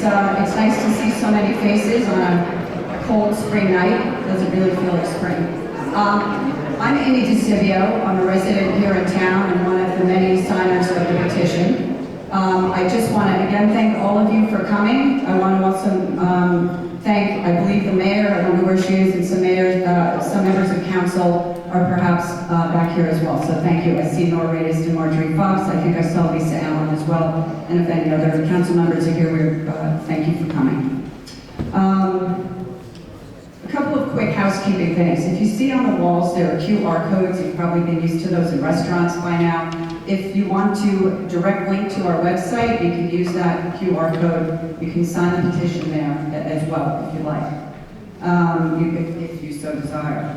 it's nice to see so many faces on a cold spring night. Doesn't really feel like spring. I'm Amy DeCivio. I'm a resident here in town and one of the many signers of the petition. I just want to again thank all of you for coming. I want to also thank, I believe, the mayor. I don't know where she is, and some members of council are perhaps back here as well. So thank you. I see Nora Radis and Marjorie Fox. I think I saw Lisa Allen as well. And if any other council members are here, thank you for coming. A couple of quick housekeeping things. If you see on the walls, there are QR codes. You've probably been used to those in restaurants by now. If you want to direct link to our website, you can use that QR code. You can sign the petition there as well, if you like, if you so desire.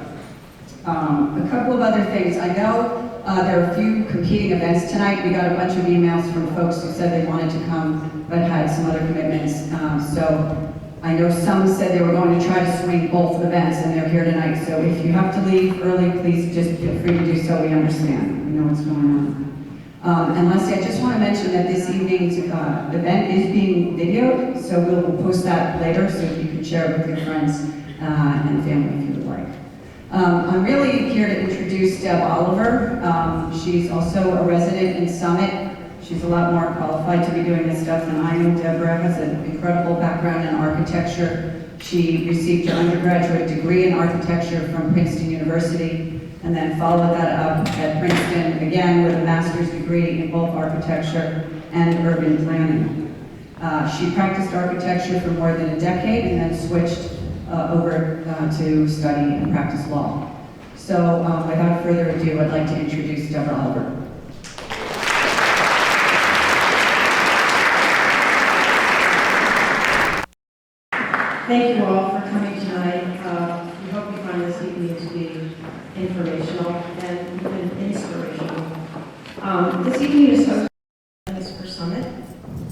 A couple of other things. I know there are a few competing events tonight. We got a bunch of emails from folks who said they wanted to come, but had some other commitments. So I know some said they were going to try to swing both events, and they're here tonight. So if you have to leave early, please just feel free to do so. We understand. We know what's going on. And lastly, I just want to mention that this evening's event is being videoed, so we'll post that later so you can share it with your friends and family if you would like. I'm really here to introduce Deb Oliver. She's also a resident in Summit. She's a lot more qualified to be doing this stuff than I am. Deborah has an incredible background in architecture. She received her undergraduate degree in architecture from Princeton University, and then followed that up at Princeton, again with a master's degree in both architecture and urban planning. She practiced architecture for more than a decade and then switched over to study and practice law. So without further ado, I'd like to introduce Deborah Oliver. Thank you all for coming tonight. We hope you find this evening to be informational and even inspirational. This evening is hosted by Residents for Summit.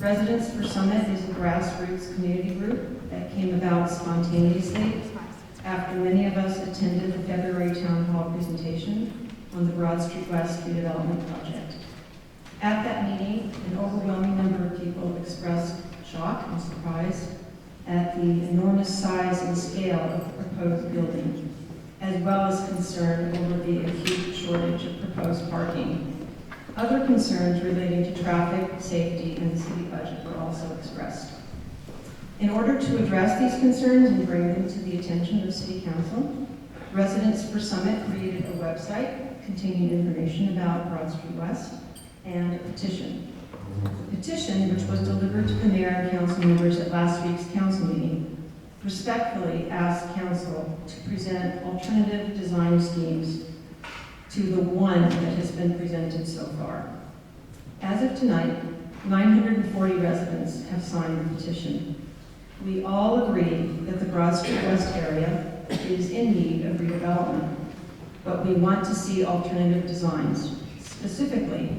Residents for Summit is a grassroots community group that came about spontaneously after many of us attended the February Town Hall presentation on the Broad Street West Redevelopment project. At that meeting, an overwhelming number of people expressed shock and surprise at the enormous size and scale of the proposed building, as well as concern over the acute shortage of proposed parking. Other concerns relating to traffic, safety, and the city budget were also expressed. In order to address these concerns and bring them to the attention of City Council, Residents for Summit created a website containing information about Broad Street West and a petition. The petition, which was delivered to the mayor and council members at last week's council meeting, respectfully asked council to present alternative design schemes to the one that has been presented so far. As of tonight, 940 residents have signed the petition. We all agree that the Broad Street West area is in need of redevelopment, but we want to see alternative designs, specifically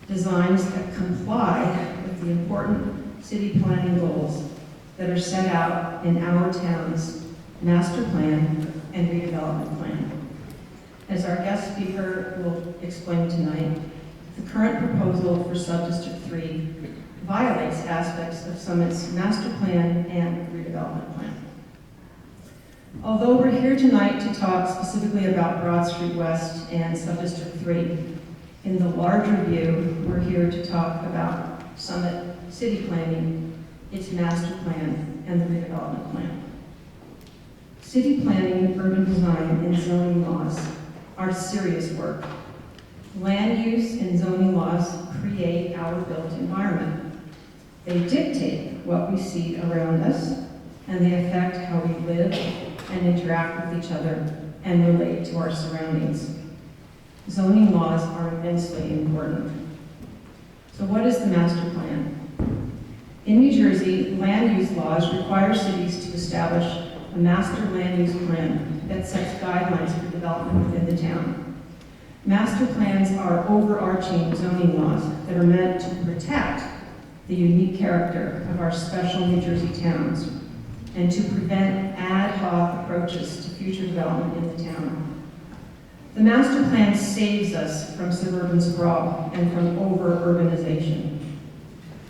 designs that comply with the important city planning goals that are set out in our town's master plan and redevelopment plan. As our guest speaker will explain tonight, the current proposal for Subdistrict 3 violates aspects of Summit's master plan and redevelopment plan. Although we're here tonight to talk specifically about Broad Street West and Subdistrict 3, in the larger view, we're here to talk about Summit city planning, its master plan, and the redevelopment plan. City planning, urban design, and zoning laws are serious work. Land use and zoning laws create our built environment. They dictate what we see around us, and they affect how we live and interact with each other and relate to our surroundings. Zoning laws are immensely important. So what is the master plan? In New Jersey, land use laws require cities to establish a master land use plan that sets guidelines for development within the town. Master plans are overarching zoning laws that are meant to protect the unique character of our special New Jersey towns and to prevent ad hoc approaches to future development in the town. The master plan saves us from suburban sprawl and from over-urbanization.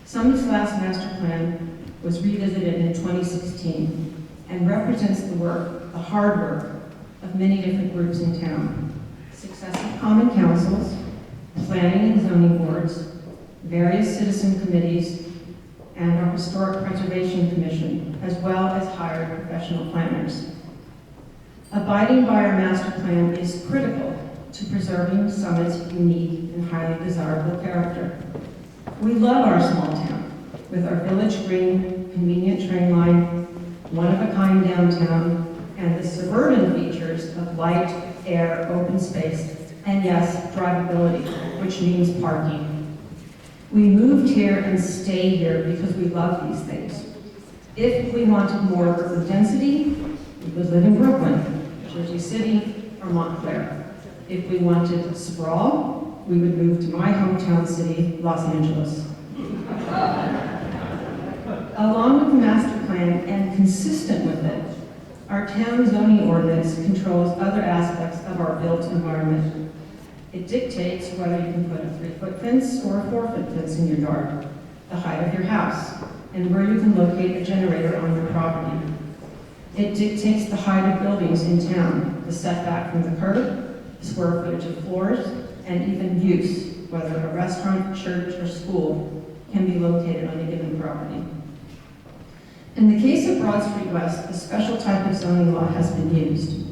Summit's last master plan was revisited in 2016 and represents the hard work of many different groups in town. Successive common councils, planning and zoning boards, various citizen committees, and our Historic Preservation Commission, as well as hired professional planners. Abiding by our master plan is critical to preserving Summit's unique and highly desirable character. We love our small town, with our village green, convenient train line, one-of-a-kind downtown, and the suburban features of light, air, open space, and yes, drivability, which means parking. We moved here and stay here because we love these things. If we wanted more urban density, we would live in Brooklyn, Jersey City, or Montclair. If we wanted sprawl, we would move to my hometown city, Los Angeles. Along with the master plan and consistent with it, our town zoning ordinance controls other aspects of our built environment. It dictates whether you can put a 3-foot fence or a 4-foot fence in your yard, the height of your house, and where you can locate a generator on your property. It dictates the height of buildings in town, the setback from the curb, the square footage of floors, and even use, whether a restaurant, church, or school can be located on a given property. In the case of Broad Street West, a special type of zoning law has been used.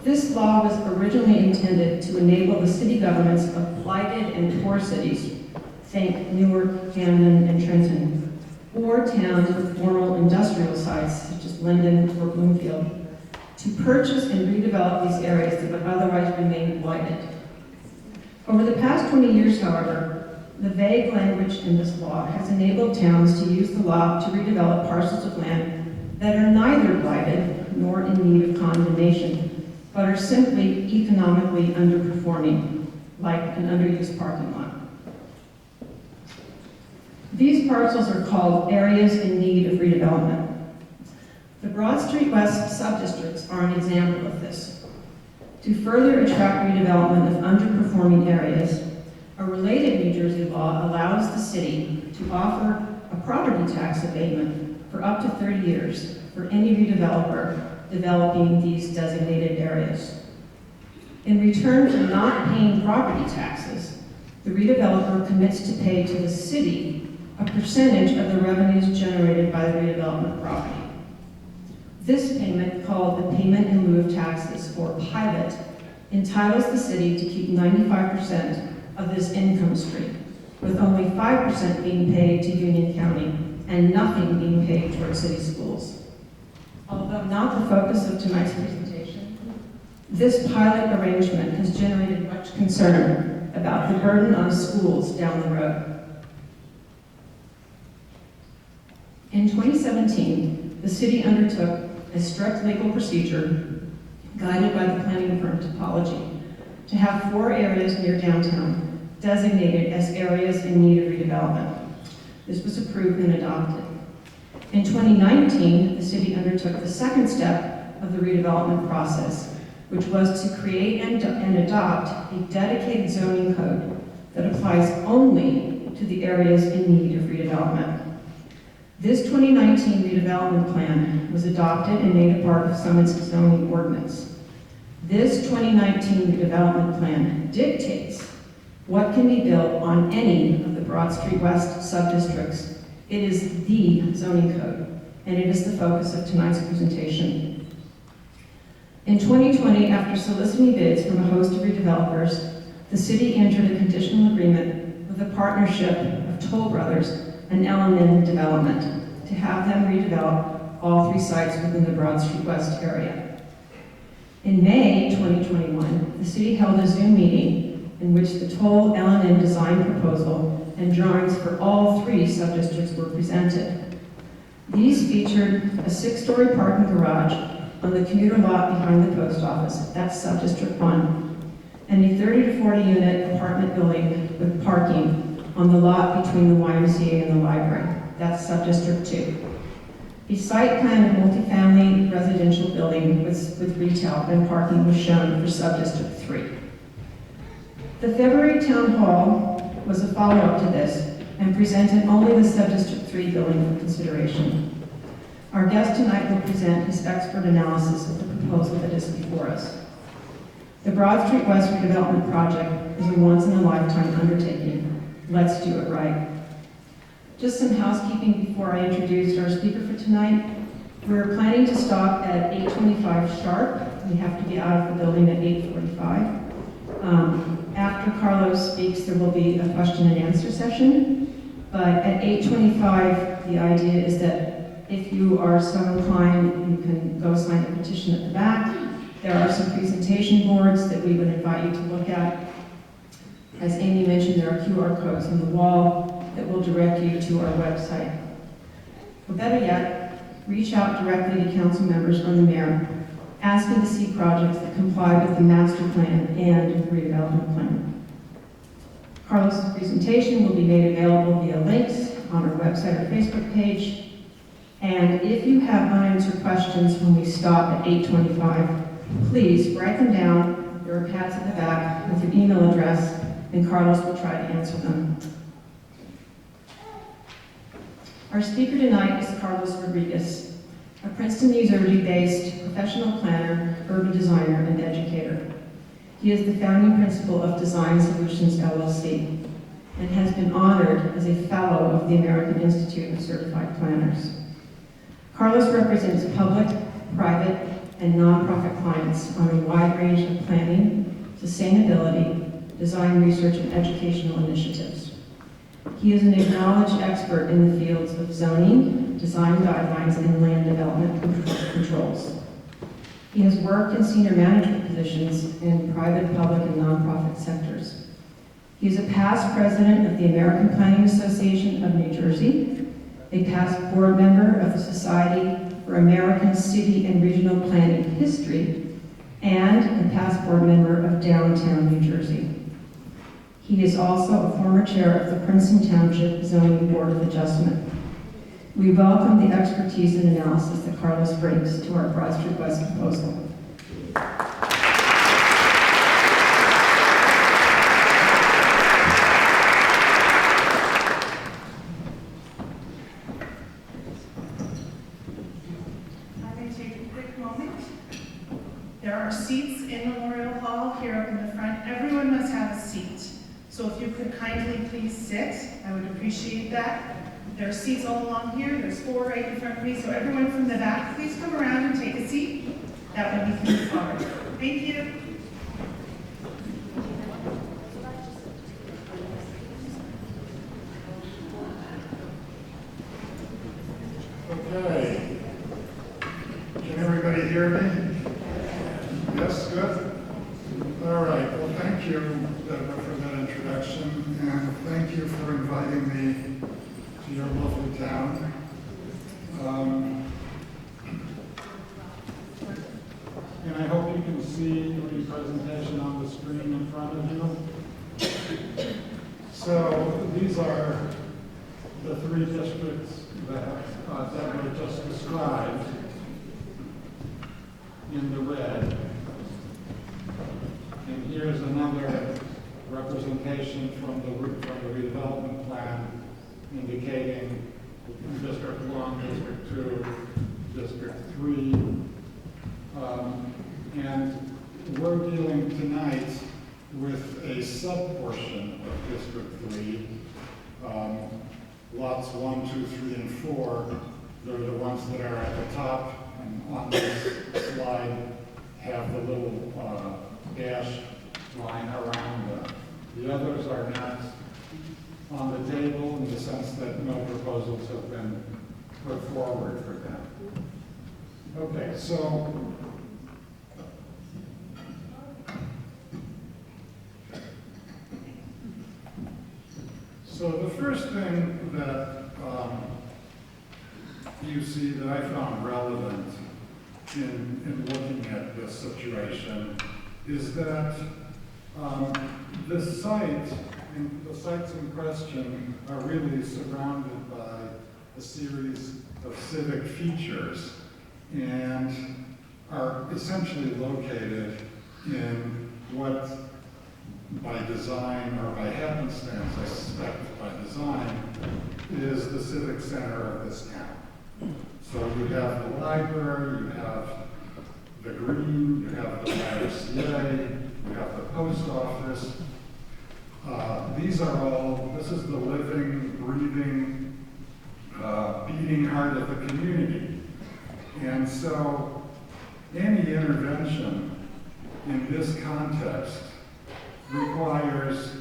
This law was originally intended to enable the city governments of blighted and poor cities, think Newark, Camden, and Trenton, or towns with formal industrial sites such as Linden or Bloomfield, to purchase and redevelop these areas that would otherwise remain blighted. Over the past 20 years, however, the vague language in this law has enabled towns to use the law to redevelop parcels of land that are neither blighted nor in need of condemnation, but are simply economically underperforming, like an underused parking lot. These parcels are called areas in need of redevelopment. The Broad Street West subdistricts are an example of this. To further attract redevelopment of underperforming areas, a related New Jersey law allows the city to offer a property tax abatement for up to 30 years for any redeveloper developing these designated areas. In return for not paying property taxes, the redeveloper commits to pay to the city a percentage of the revenues generated by the redevelopment property. This payment, called the payment in lieu of taxes, or pilot, entitles the city to keep 95% of this income stream, with only 5% being paid to Union County and nothing being paid towards city schools. Although not the focus of tonight's presentation, this pilot arrangement has generated much concern about the burden on schools down the road. In 2017, the city undertook a strict legal procedure guided by the planning firm Topology to have 4 areas near downtown designated as areas in need of redevelopment. This was approved and adopted. In 2019, the city undertook the second step of the redevelopment process, which was to create and adopt a dedicated zoning code that applies only to the areas in need of redevelopment. This 2019 redevelopment plan was adopted and made a part of Summit's zoning ordinance. This 2019 redevelopment plan dictates what can be built on any of the Broad Street West subdistricts. It is the zoning code, and it is the focus of tonight's presentation. In 2020, after soliciting bids from a host of redevelopers, the city entered a conditional agreement with a partnership of Toll Brothers and L&N Development to have them redevelop all 3 sites within the Broad Street West area. In May 2021, the city held a Zoom meeting in which the Toll L&N design proposal and drawings for all 3 subdistricts were presented. These featured a 6-story parking garage on the commuter lot behind the post office, that's Subdistrict 1, and a 30 to 40 unit apartment building with parking on the lot between the YMCA and the library, that's Subdistrict 2. A site plan of multifamily residential building with retail and parking was shown for Subdistrict 3. The February town hall was a follow-up to this, and presented only the Sub-District 3 building for consideration. Our guest tonight will present his expert analysis of the proposal that is before us. The Broad Street West redevelopment project is a once-in-a-lifetime undertaking. Let's do it right. Just some housekeeping before I introduce our speaker for tonight. We're planning to stop at 8:25 sharp. We have to be out of the building at 8:45. After Carlos speaks, there will be a question and answer session. But at 8:25, the idea is that if you are so inclined, you can go sign a petition at the back. There are some presentation boards that we would invite you to look at. As Amy mentioned, there are QR codes on the wall that will direct you to our website. Or better yet, reach out directly to council members or the mayor, asking to see projects that comply with the master plan and the redevelopment plan. Carlos' presentation will be made available via links on our website or Facebook page. And if you have unanswered questions when we stop at 8:25, please write them down. There are pads in the back with your email address, and Carlos will try to answer them. Our speaker tonight is Carlos Rodriguez, a Princeton, Missouri-based professional planner, urban designer, and educator. He is the founding principal of Design Solutions LLC and has been honored as a fellow of the American Institute of Certified Planners. Carlos represents public, private, and nonprofit clients on a wide range of planning, sustainability, design research, and educational initiatives. He is an acknowledged expert in the fields of zoning, design guidelines, and land development controls. He has worked in senior management positions in private, public, and nonprofit sectors. He is a past president of the American Planning Association of New Jersey, a past board member of the Society for American City and Regional Planning History, and a past board member of Downtown New Jersey. He is also a former chair of the Princeton Township Zoning Board of Adjustment. We welcome the expertise and analysis that Carlos brings to our Broad Street West proposal. There are seats in Memorial Hall here up in the front. Everyone must have a seat. So if you could kindly please sit, I would appreciate that. There are seats all along here. There's 4 right in front of me. So everyone from the back, please come around and take a seat. That way we can move forward. Thank you. Okay. Can everybody hear me? Yes, good? All right, well, thank you, Deborah, for that introduction, and thank you for inviting me to your lovely town. And I hope you can see the presentation on the screen in front of you. So these are the 3 districts that Deborah just described in the red. And here's another representation from the redevelopment plan indicating District 1, District 2, District 3. And we're dealing tonight with a sub-portion of District 3. Lots 1, 2, 3, and 4. They're the ones that are at the top, and on this slide have the little dash line around them. The others are not on the table in the sense that no proposals have been put forward for them. Okay, so the first thing that you see that I found relevant in looking at this situation is that the sites in question are really surrounded by a series of civic features and are essentially located in what by design or by happenstance, I suspect by design, is the civic center of this town. So you have the library, you have the green, you have the YMCA, you have the post office. This is the living, breathing, beating heart of the community. And so any intervention in this context requires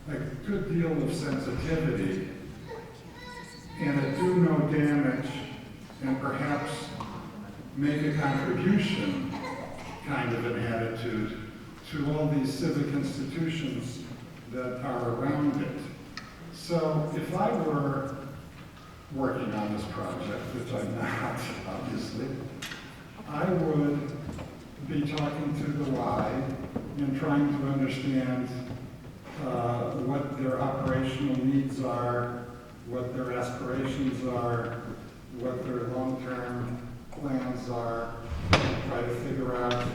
a good deal of sensitivity and a do no damage and perhaps make a contribution kind of an attitude to all these civic institutions that are around it. So if I were working on this project, which I'm not, obviously, I would be talking to the Y and trying to understand what their operational needs are, what their aspirations are, what their long-term plans are, try to figure out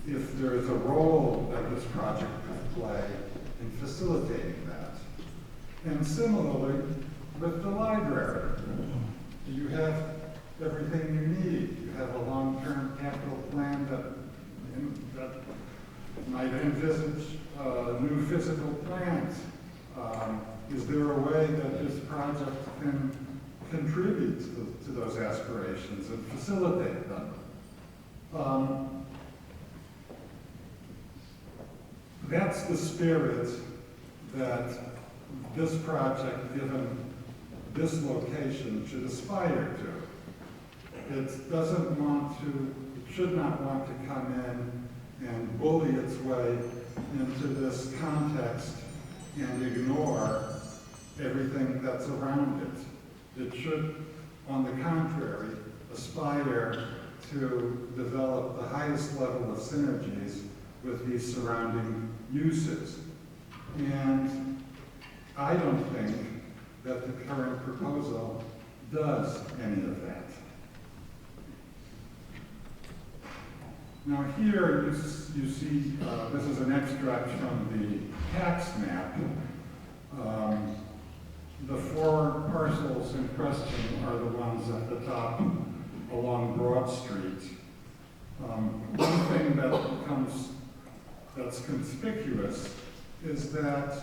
if there is a role that this project could play in facilitating that. And similarly, with the library, you have everything you need. You have a long-term capital plan that might envisage new physical plans. Is there a way that this project can contribute to those aspirations and facilitate them? That's the spirit that this project, given this location, should aspire to. It doesn't want to, it should not want to come in and bully its way into this context and ignore everything that's around it. It should, on the contrary, aspire to develop the highest level of synergies with these surrounding uses. And I don't think that the current proposal does any of that. Now here you see, this is an extract from the tax map. The 4 parcels in question are the ones at the top along Broad Street. One thing that's conspicuous is that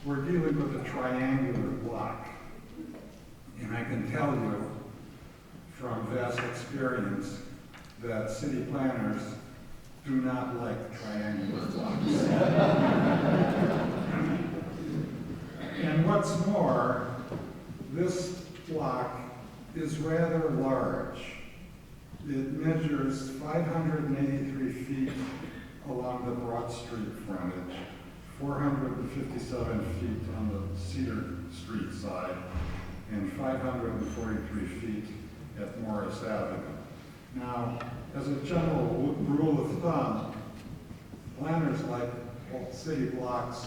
we're dealing with a triangular block. And I can tell you from vast experience that city planners do not like triangular blocks. And what's more, this block is rather large. It measures 583 feet along the Broad Street frontage, 457 feet on the Cedar Street side, and 543 feet at Morris Avenue. Now, as a general rule of thumb, planners like city blocks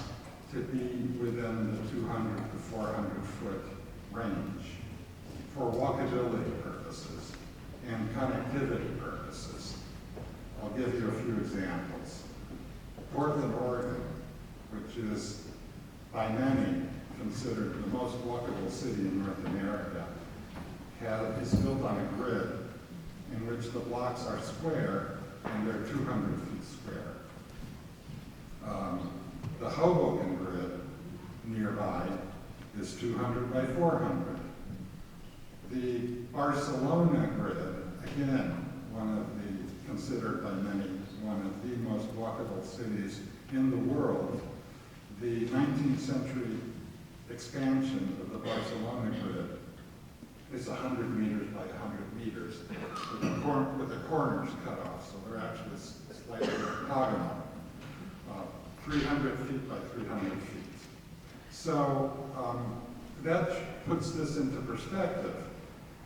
to be within the 200 to 400 foot range for walkability purposes and connectivity purposes. I'll give you a few examples. Portland, Oregon, which is by many considered the most walkable city in North America, is built on a grid in which the blocks are square and they're 200 feet square. The Hoboken grid nearby is 200 by 400. The Barcelona grid, again, one of the, considered by many, one of the most walkable cities in the world. The 19th century expansion of the Barcelona grid is 100 meters by 100 meters with the corners cut off, so they're actually slightly octagonal. 300 feet by 300 feet. So that puts this into perspective.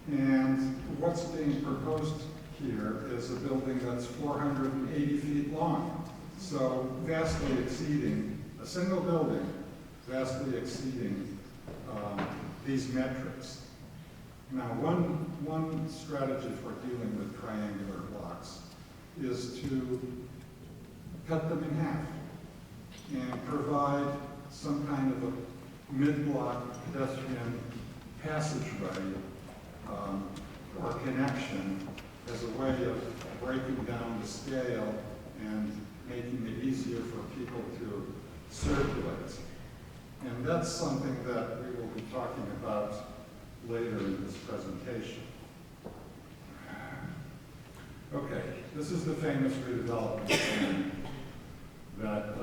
And what's being proposed here is a building that's 480 feet long. So vastly exceeding, a single building, vastly exceeding these metrics. Now, one strategy for dealing with triangular blocks is to cut them in half. and provide some kind of a mid-block pedestrian passageway or connection as a way of breaking down the scale and making it easier for people to circulate. And that's something that we will be talking about later in this presentation. Okay, this is the famous redevelopment plan that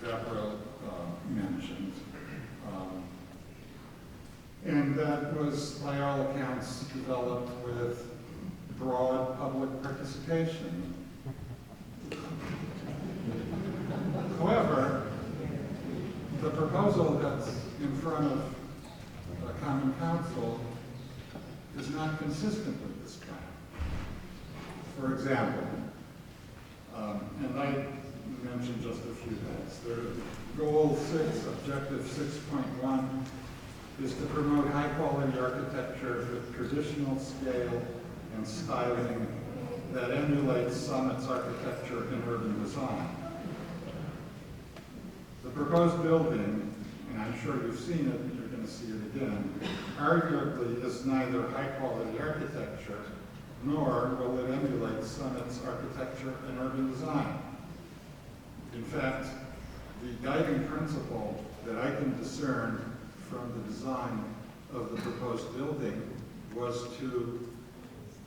Deborah mentioned. And that was, by all accounts, developed with broad public participation. However, the proposal that's in front of the Common Council is not consistent with this plan. For example, and I mentioned just a few things. The goal 6, objective 6.1, is to promote high-quality architecture with traditional scale and styling that emulates Summit's architecture and urban design. The proposed building, and I'm sure you've seen it, and you're going to see it again, arguably is neither high-quality architecture nor will it emulate Summit's architecture and urban design. In fact, the guiding principle that I can discern from the design of the proposed building was to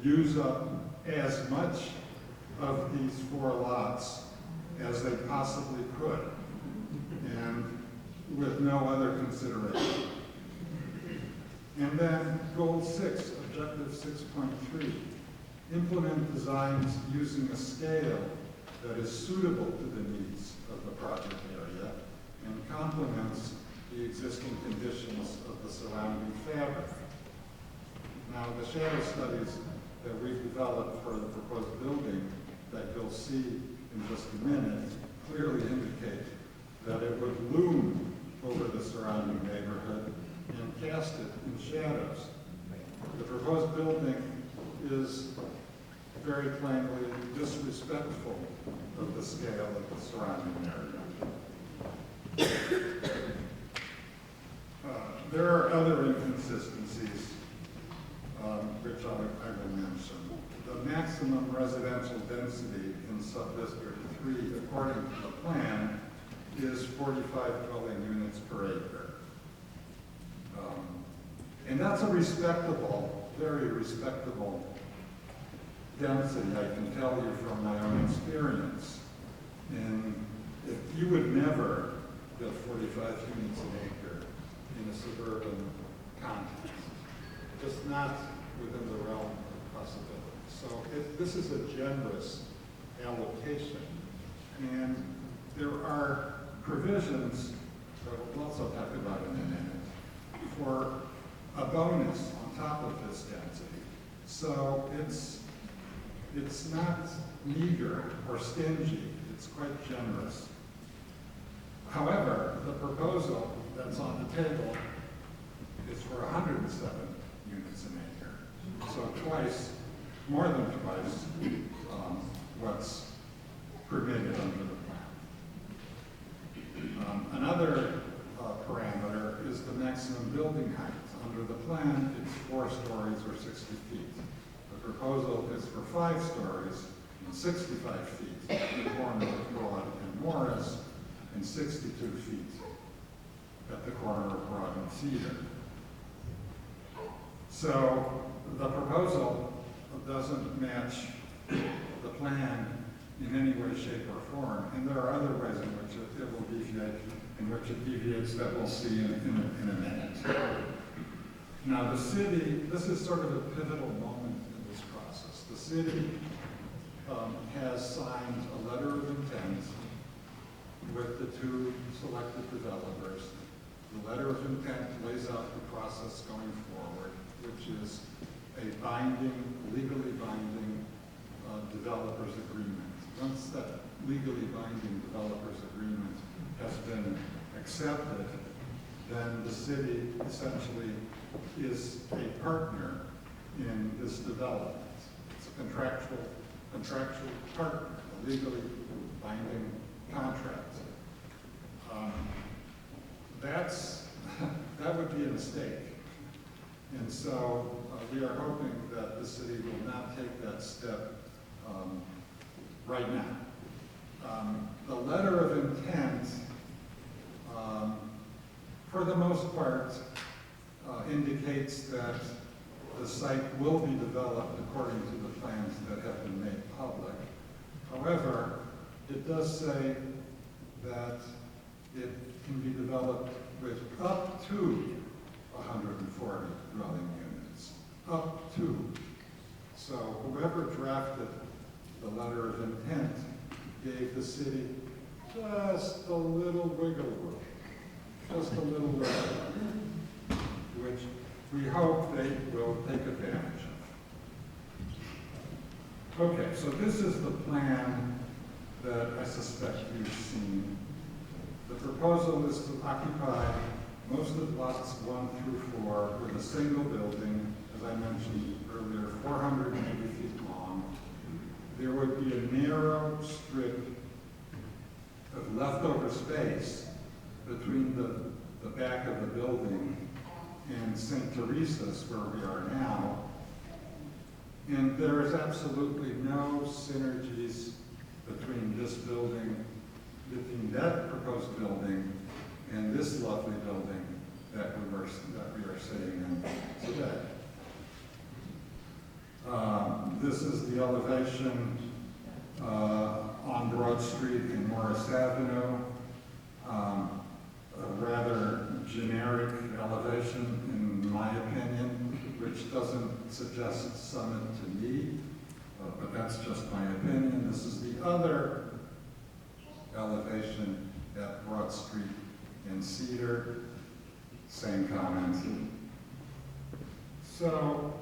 use up as much of these 4 lots as they possibly could, and with no other consideration. And then goal 6, objective 6.3, implement designs using a scale that is suitable to the needs of the project area and complements the existing conditions of the surrounding fabric. Now, the shadow studies that we've developed for the proposed building that you'll see in just a minute clearly indicate that it would loom over the surrounding neighborhood and cast it in shadows. The proposed building is very plainly disrespectful of the scale of the surrounding area. There are other inconsistencies which I will mention. The maximum residential density in Subdistrict 3, according to the plan, is 45 dwelling units per acre. And that's a respectable, very respectable density, I can tell you from my own experience. And if you would never build 45 units an acre in a suburban context, just not within the realm of possibility. So this is a generous allocation, and there are provisions that we'll also talk about in a minute for a bonus on top of this density. So it's not meager or stingy, it's quite generous. However, the proposal that's on the table is for 107 units an acre. So twice, more than twice, what's permitted under the plan. Another parameter is the maximum building height. Under the plan, it's 4 stories or 60 feet. The proposal is for 5 stories and 65 feet in the corner of Broad and Morris, and 62 feet at the corner of Broad and Cedar. So the proposal doesn't match the plan in any way, shape, or form, and there are other ways in which it will deviate, in which it deviates that we'll see in a minute. Now the city, this is sort of a pivotal moment in this process. The city has signed a letter of intent with the 2 selected developers. The letter of intent lays out the process going forward, which is a binding, legally binding developers agreement. Once that legally binding developers agreement has been accepted, then the city essentially is a partner in this development. It's a contractual partner, a legally binding contract. That would be a mistake. And so we are hoping that the city will not take that step right now. The letter of intent, for the most part, indicates that the site will be developed according to the plans that have been made public. However, it does say that it can be developed with up to 140 dwelling units, up to. So whoever drafted the letter of intent gave the city just a little wiggle room, just a little wiggle room, which we hope they will take advantage of. Okay, so this is the plan that I suspect you've seen. The proposal is to occupy most of lots 1 through 4 with a single building, as I mentioned earlier, 480 feet long. There would be a narrow strip of leftover space between the back of the building and St. Teresa's, where we are now. And there is absolutely no synergies between this building, between that proposed building and this lovely building that we are sitting in today. This is the elevation on Broad Street in Morris Avenue. A rather generic elevation, in my opinion, which doesn't suggest summit to me, but that's just my opinion. This is the other elevation at Broad Street in Cedar. Same comment. So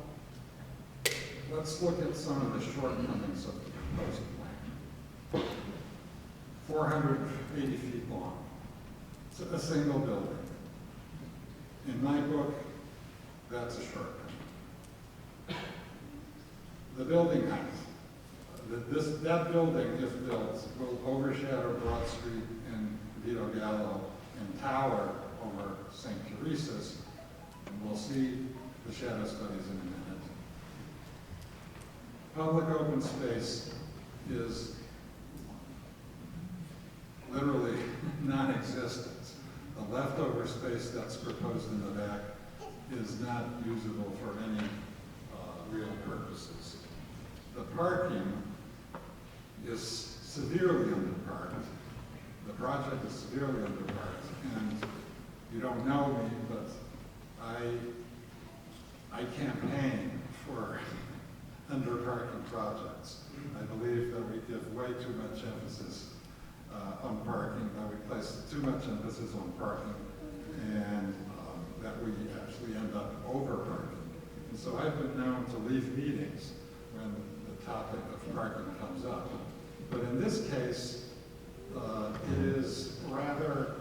let's look at some of the shortcomings of the proposed plan. 480 feet long. It's a single building. In my book, that's a shortcoming. The building height. That building, if built, will overshadow Broad Street and Vito Gallo and tower over St. Teresa's. And we'll see the shadow studies in a minute. Public open space is literally non-existent. The leftover space that's proposed in the back is not usable for any real purposes. The parking is severely underparked. The project is severely underparked, and you don't know me, but I campaign for underparking projects. I believe that we give way too much emphasis on parking, that we place too much emphasis on parking, and that we actually end up over parking. And so I've been known to leave meetings when the topic of parking comes up. But in this case, it is rather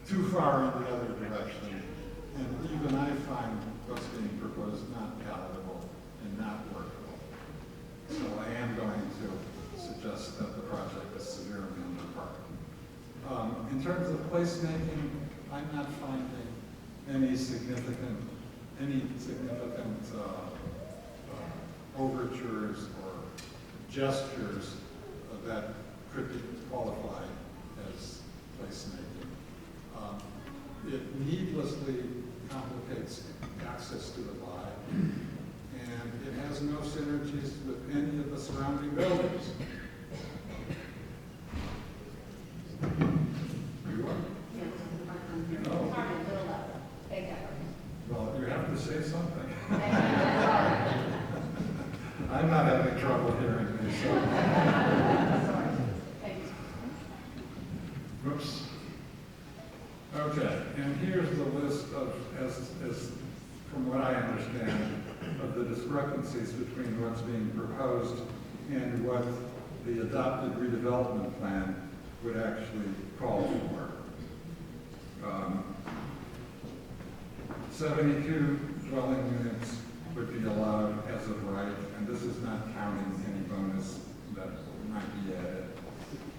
too far in the other direction. And even I find what's being proposed not palatable and not workable. So I am going to suggest that the project is severely underparked. In terms of placemaking, I'm not finding any significant overtures or gestures that could be qualified as placemaking. It needlessly complicates access to the Y, and it has no synergies with any of the surrounding buildings. You are? Well, you have to say something. I'm not having trouble hearing you, so. Whoops. Okay, and here's the list of, as from what I understand, of the discrepancies between what's being proposed and what the adopted redevelopment plan would actually call for. 72 dwelling units would be allowed as of right, and this is not counting any bonus that might be added.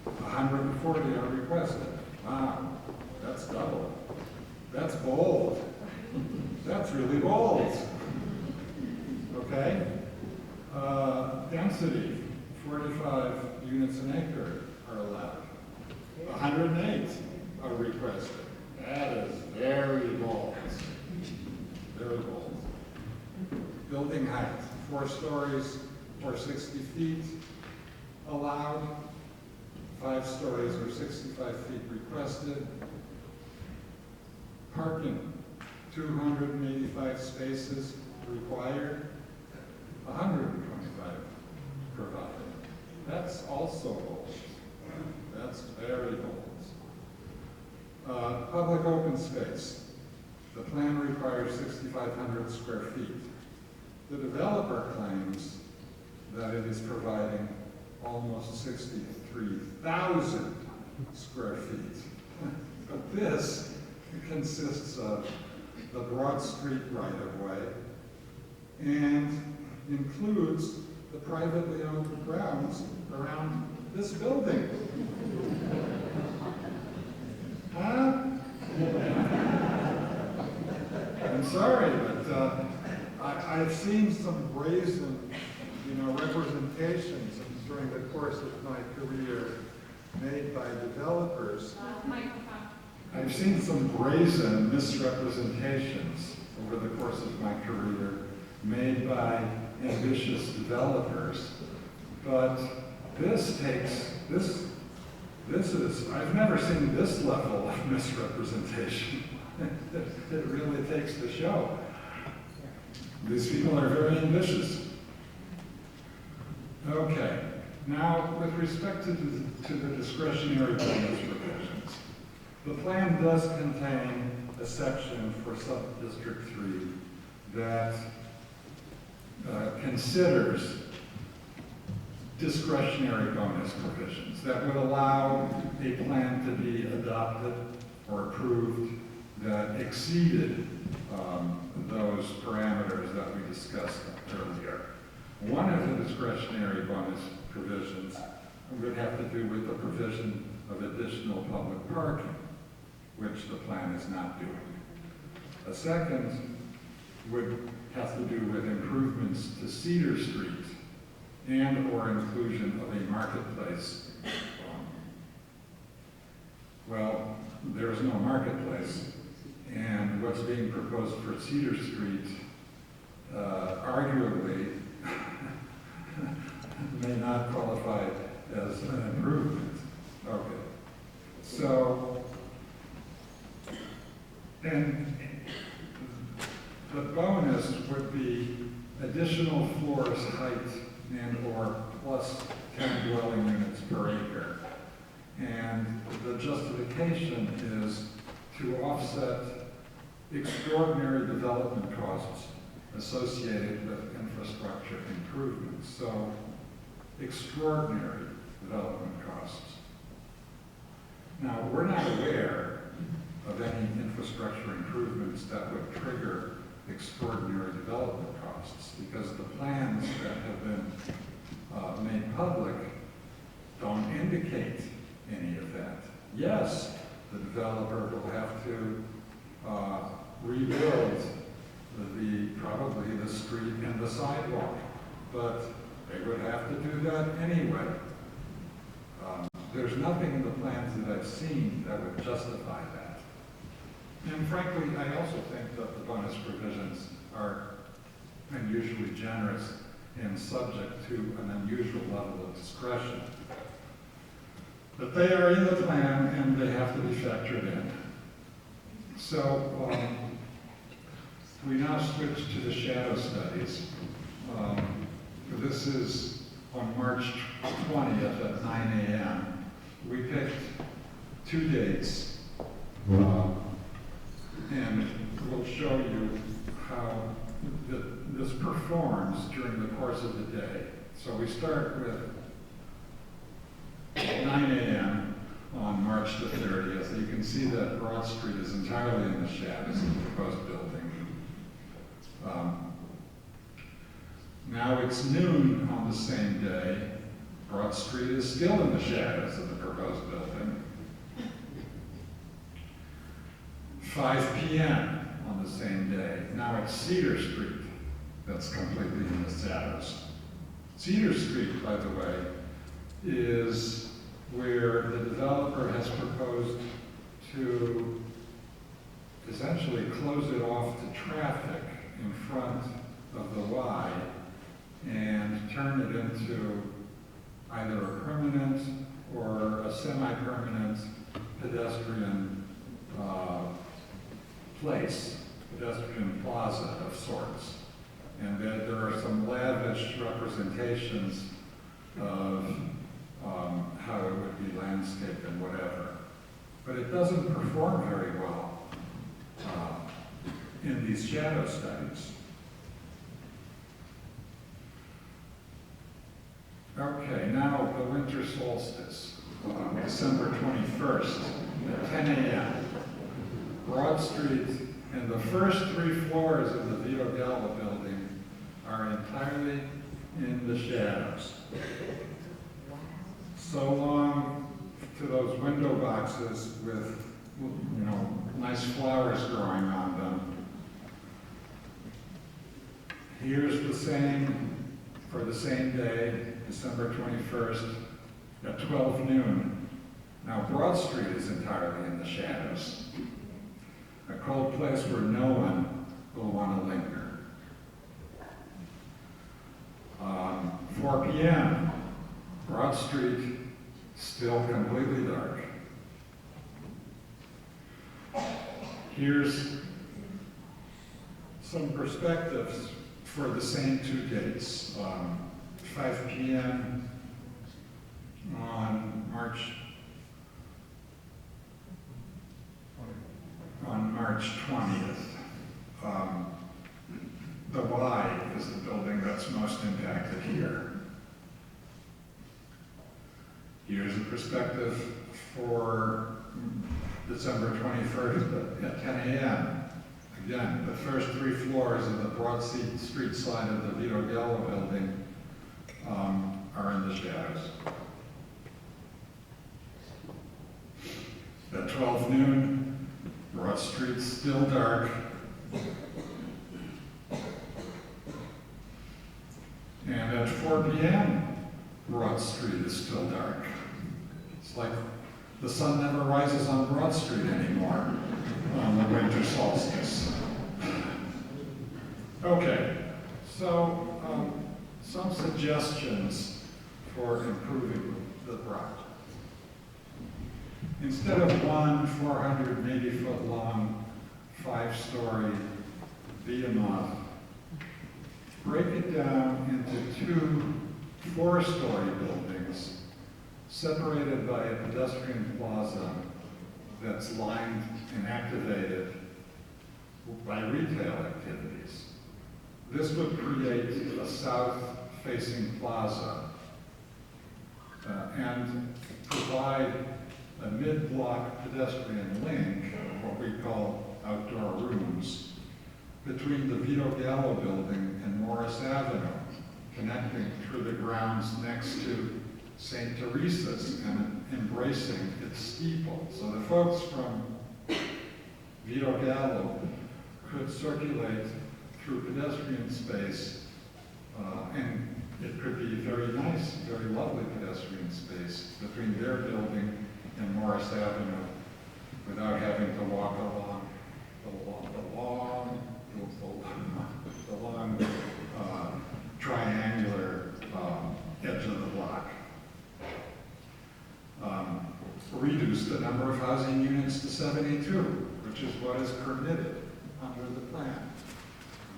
140 are requested. Wow, that's double. That's bold. That's really bold. Okay? Density, 45 units an acre are allowed. 108 are requested. That is very bold. Very bold. Building height, 4 stories or 60 feet allowed. 5 stories or 65 feet requested. Parking, 285 spaces required, 125 provided. That's also bold. That's very bold. Public open space. The plan requires 6,500 square feet. The developer claims that it is providing almost 63,000 square feet. But this consists of the Broad Street right-of-way and includes the privately owned grounds around this building. Huh? I'm sorry, but I've seen some brazen, representations during the course of my career made by developers. I've seen some brazen misrepresentations over the course of my career made by ambitious developers, but this is, I've never seen this level of misrepresentation. It really takes the show. These people are very ambitious. Okay, now with respect to the discretionary bonus provisions, the plan does contain a section for Sub-District 3 that considers discretionary bonus provisions that would allow a plan to be adopted or approved that exceeded those parameters that we discussed earlier. One of the discretionary bonus provisions would have to do with the provision of additional public parking, which the plan is not doing. A second would have to do with improvements to Cedar Street and/or inclusion of a marketplace. Well, there is no marketplace, and what's being proposed for Cedar Street arguably may not qualify as an improvement. Okay. So, and the bonus would be additional floors height and/or plus 10 dwelling units per acre. And the justification is to offset extraordinary development costs associated with infrastructure improvements. So, extraordinary development costs. Now, we're not aware of any infrastructure improvements that would trigger extraordinary development costs because the plans that have been made public don't indicate any of that. Yes, the developer will have to rebuild probably the street and the sidewalk, but they would have to do that anyway. There's nothing in the plans that I've seen that would justify that. And frankly, I also think that the bonus provisions are unusually generous and subject to an unusual level of discretion. But they are in the plan and they have to be factored in. So we now switch to the shadow studies. This is on March 20th at 9 a.m. We picked 2 dates, and we'll show you how this performs during the course of the day. So we start with 9 a.m. on March the 30th. You can see that Broad Street is entirely in the shadows of the proposed building. Now it's noon on the same day, Broad Street is still in the shadows of the proposed building. 5 p.m. on the same day. Now it's Cedar Street that's completely in the shadows. Cedar Street, by the way, is where the developer has proposed to essentially close it off to traffic in front of the Y and turn it into either a permanent or a semi-permanent pedestrian place, pedestrian plaza of sorts. And that there are some lavish representations of how it would be landscaped and whatever. But it doesn't perform very well in these shadow studies. Okay, now the winter solstice, December 21st at 10 a.m. Broad Street and the first 3 floors of the Vito Gallo building are entirely in the shadows. So long to those window boxes with, you know, nice flowers growing on them. Here's the same for the same day, December 21st at 12 noon. Now Broad Street is entirely in the shadows. A cold place where no one will want to linger. 4 p.m., Broad Street, still completely dark. Here's some perspectives for the same 2 dates. 5 p.m. on March 20th. The Y is the building that's most impacted here. Here's a perspective for December 21st at 10 a.m. Again, the first 3 floors of the Broad Street side of the Vito Gallo building are in the shadows. At 12 noon, Broad Street's still dark. And at 4 p.m., Broad Street is still dark. It's like the sun never rises on Broad Street anymore on the winter solstice. Okay, so some suggestions for improving the project. Instead of one 480-foot-long, 5-story behemoth, break it down into 2 4-story buildings separated by a pedestrian plaza that's lined and activated by retail activities. This would create a south-facing plaza and provide a mid-block pedestrian link, what we call outdoor rooms, between the Vito Gallo building and Morris Avenue, connecting through the grounds next to St. Teresa's and embracing its steeple. So the folks from Vito Gallo could circulate through pedestrian space, and it could be very nice, very lovely pedestrian space between their building and Morris Avenue without having to walk along the long triangular edge of the block. Reduce the number of housing units to 72, which is what is permitted under the plan,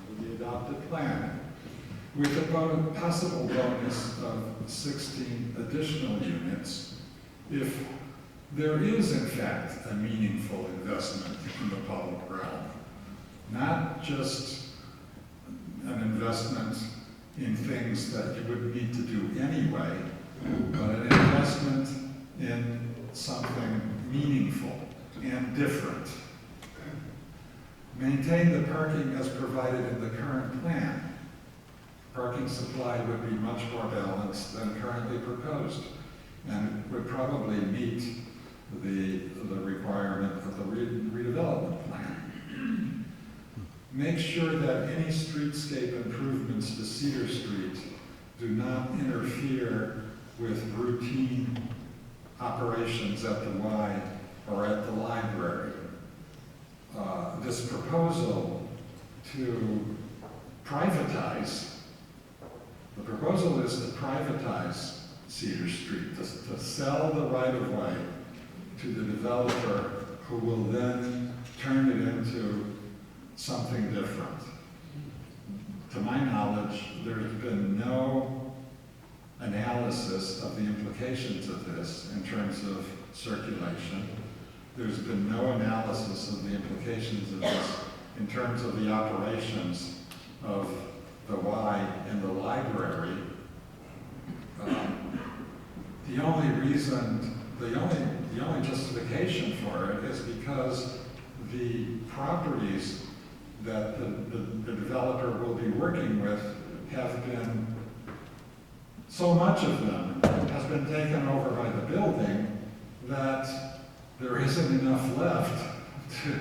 under the adopted plan, with a possible bonus of 16 additional units if there is, in fact, a meaningful investment in the public realm. Not just an investment in things that you would need to do anyway, but an investment in something meaningful and different. Maintain the parking as provided in the current plan. parking supply would be much more balanced than currently proposed, and would probably meet the requirement of the redevelopment plan. Make sure that any streetscape improvements to Cedar Street do not interfere with routine operations at the Y or at the library. This proposal to privatize, the proposal is to privatize Cedar Street, to sell the right-of-way to the developer who will then turn it into something different. To my knowledge, there's been no analysis of the implications of this in terms of circulation. There's been no analysis of the implications of this in terms of the operations of the Y and the library. The only justification for it is because the properties that the developer will be working with have been, so much of them has been taken over by the building that there isn't enough left to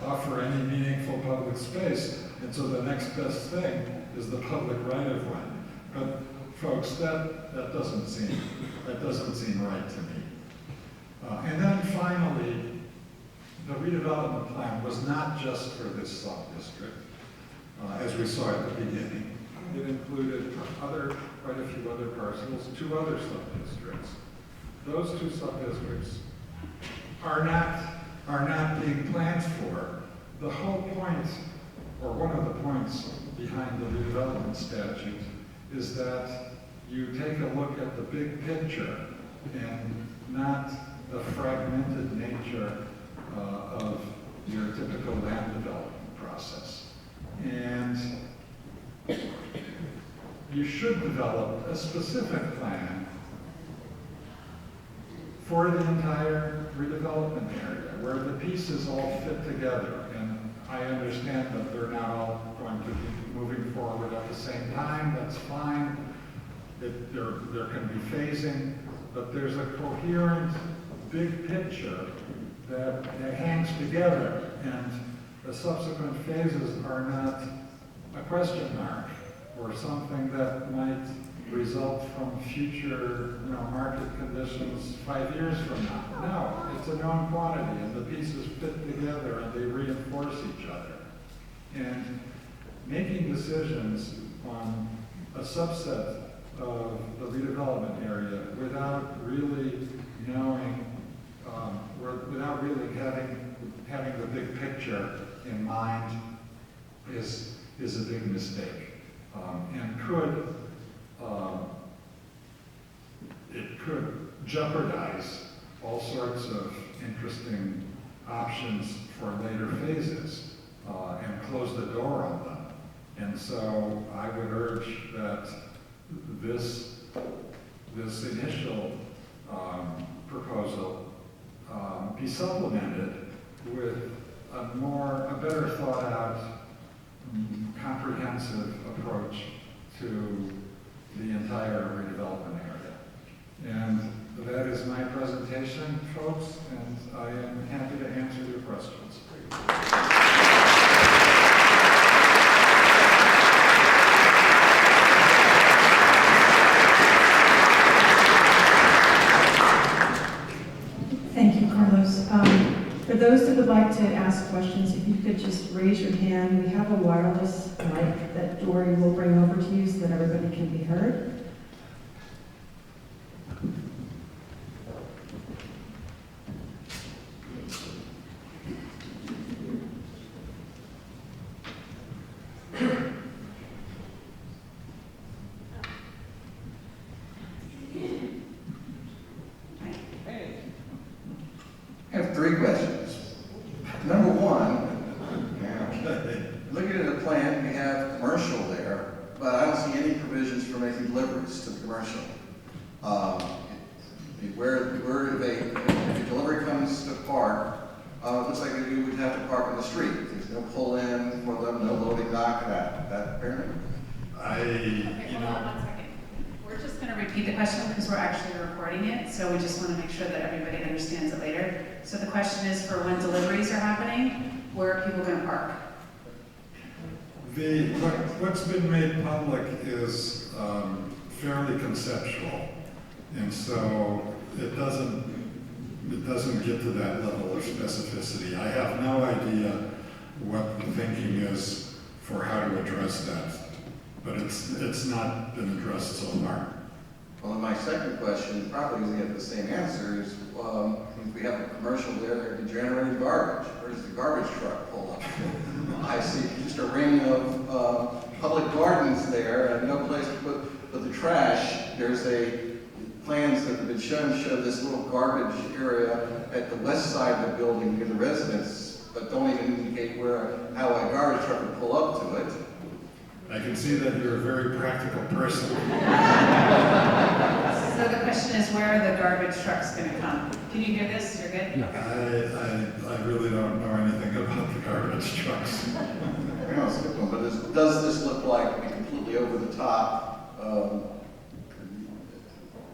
offer any meaningful public space. And so the next best thing is the public right-of-way. But folks, that doesn't seem right to me. And then finally, the redevelopment plan was not just for this sub-district, as we saw at the beginning. It included quite a few other parcels, 2 other sub-districts. Those 2 sub-districts are not being planned for. The whole point, or one of the points behind the redevelopment statute, is that you take a look at the big picture and not the fragmented nature of your typical land development process. And you should develop a specific plan for the entire redevelopment area, where the pieces all fit together. And I understand that they're not all going to be moving forward at the same time. That's fine. There can be phasing, but there's a coherent big picture that hangs together, and the subsequent phases are not a question mark or something that might result from future market conditions 5 years from now. No, it's a known quantity, and the pieces fit together and they reinforce each other. And making decisions on a subset of the redevelopment area without really knowing, without really having the big picture in mind is a big mistake, and it could jeopardize all sorts of interesting options for later phases and close the door on them. And so I would urge that this initial proposal be supplemented with a better thought out, comprehensive approach to the entire redevelopment area. And that is my presentation, folks, and I am happy to answer your questions. Thank you, Carlos. For those that would like to ask questions, if you could just raise your hand. We have a wireless mic that Dory will bring over to you so that everybody can be heard. I have 3 questions. Number 1, looking at the plan, we have commercial there, but I don't see any provisions for making deliveries to the commercial. If a delivery comes to park, it looks like we would have to park on the street. There's no pull-in for them, no loading dock, that apparently. you Hold on know, 1 second. We're just going to repeat the question because we're actually recording it, so we just want to make sure that everybody understands it later. So the question is for when deliveries are happening, where are people going to park? what's been made public is fairly conceptual, and so it doesn't get to that level of specificity. I have no idea what the thinking is for how to address that, but it's not been addressed so far. Well, my second question, probably going to get the same answer, is if we have a commercial there, they're generating garbage. Where does the garbage truck pull up? I see just a ring of public gardens there and no place to put the trash. There's plans that have been shown show this little garbage area at the west side of the building near the residence, but don't even indicate how a garbage truck would pull up to it. I can see that you're a very practical person. So the question is, where are the garbage trucks going to come? Can you hear this? You're good? I really don't know anything about the garbage trucks. I know it's a good one, but does this look like completely over the top?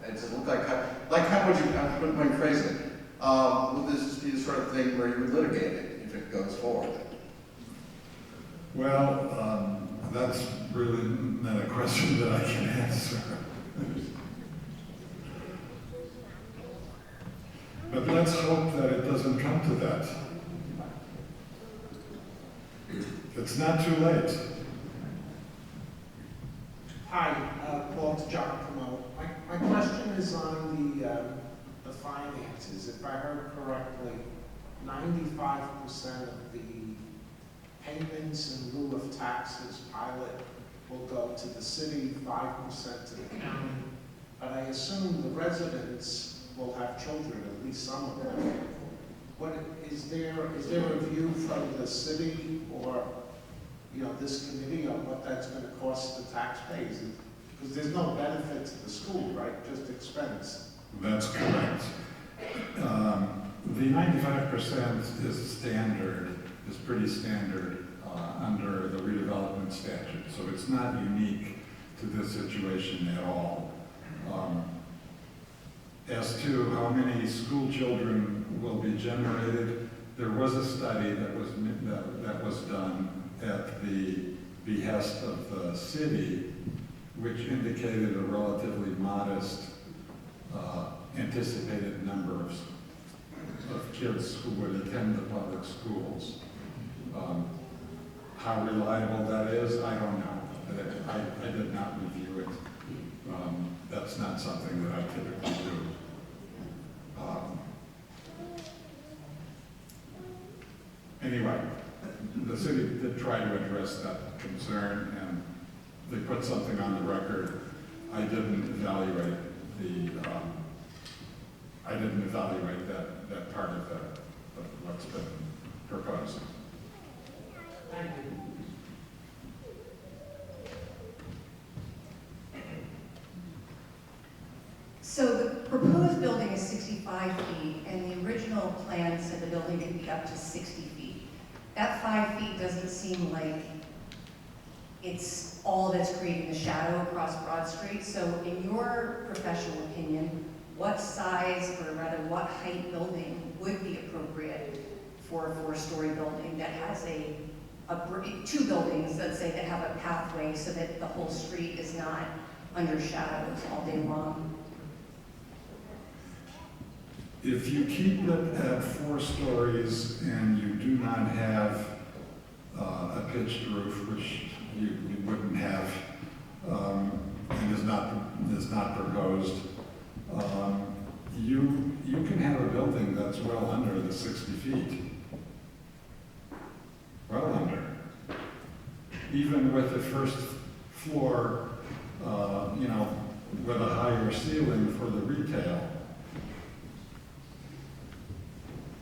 Does it look like how would you phrase it? Would this be the sort of thing where you would litigate it if it goes forward? Well, that's really not a question that I can answer. But let's hope that it doesn't come to that. It's not too late. Hi, Paul Giacomo. My question is on the finances. If I heard correctly, 95% of the payments in lieu of taxes pilot will go to the city, 5% to the county. But I assume the residents will have children, at least some of them. Is there a view from the city or this committee on what that's going to cost the taxpayers? Because there's no benefit to the school, right? Just expense. That's correct. The 95% is pretty standard under the redevelopment statute, so it's not unique to this situation at all. As to how many school children will be generated, there was a study that was done at the behest of the city, which indicated a relatively modest anticipated number of kids who would attend the public schools. How reliable that is, I don't know. I did not review it. That's not something that I typically do. Anyway, the city did try to address that concern, and they put something on the record. I didn't evaluate that part of what's been proposed. Thank you. So the proposed building is 65 feet, and the original plan said the building could be up to 60 feet. That 5 feet doesn't seem like it's all that's creating the shadow across Broad Street. So in your professional opinion, what size, or rather what height building would be appropriate for a 4-story building that has two buildings, let's say, that have a pathway so that the whole street is not under shadows all day long? If you keep it at 4 stories and you do not have a pitched roof, which you wouldn't have, and is not proposed, you can have a building that's well under the 60 feet. Well under. Even with the first floor, with a higher ceiling for the retail.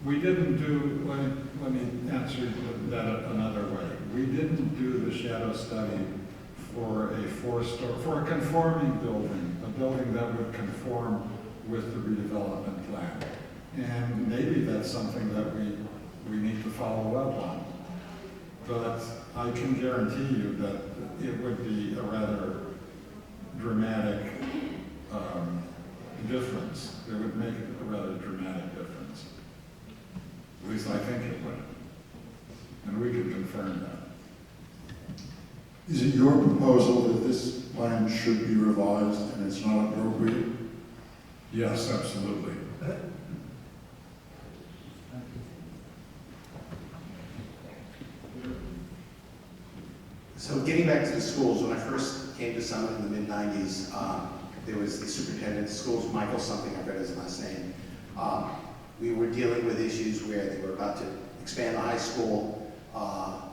We didn't do, let me answer that another way. We didn't do the shadow study for for a conforming building, a building that would conform with the redevelopment plan. And maybe that's something that we need to follow up on. But I can guarantee you that it would be a rather dramatic difference. It would make a rather dramatic difference. At least I think it would. And we can confirm that. Is it your proposal that this plan should be revised and it's not appropriate? Yes, absolutely. So getting back to the schools, when I first came to Summit in the mid-90s, there was the superintendent of schools, Michael something, I forget his last name. We were dealing with issues where they were about to expand the high school,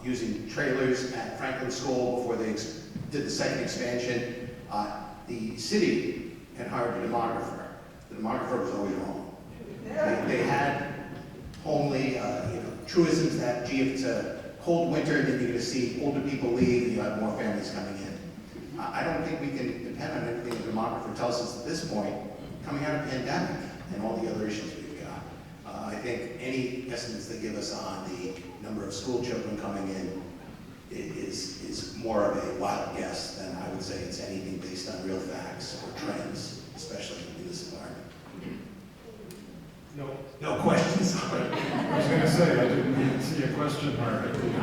using trailers at Franklin School before they did the second expansion. The city had hired a demographer. The demographer was always wrong. They had homely, truisms that, gee, if it's a cold winter, then you're going to see older people leave and you have more families coming in. I don't think we can depend on everything the demographer tells us at this point, coming out of pandemic and all the other issues we've got. I think any estimates they give us on the number of school children coming in is more of a wild guess than I would say it's anything based on real facts or trends, especially in this environment. No questions. I was going to say, I didn't even see a question mark at the end.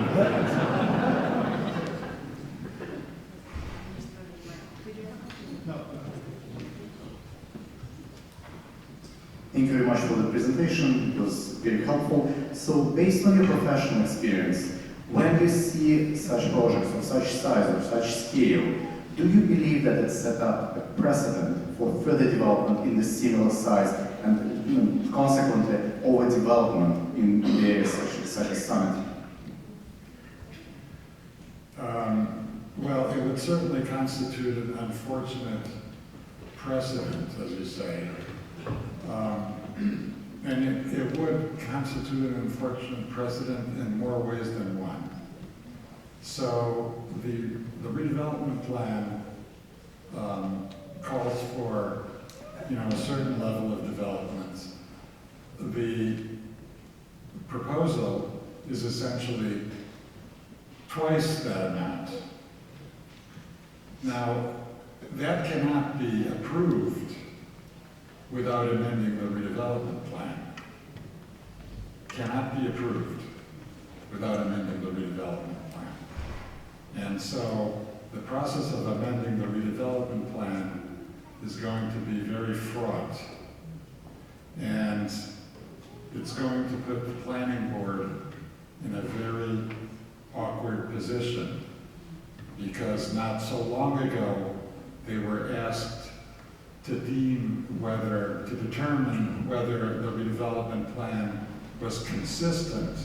Thank you very much for the presentation. It was very helpful. So based on your professional experience, when you see such projects of such size or such scale, do you believe that it set up a precedent for further development in the similar size and consequently overdevelopment in areas such as Summit? Well, it would certainly constitute an unfortunate precedent, as you say. And it would constitute an unfortunate precedent in more ways than one. So the redevelopment plan calls for, a certain level of development. The proposal is essentially twice that amount. Now, that cannot be approved without amending the redevelopment plan. Cannot be approved without amending the redevelopment plan. And so the process of amending the redevelopment plan is going to be very fraught. And it's going to put the planning board in a very awkward position because not so long ago they were asked to determine whether the redevelopment plan was consistent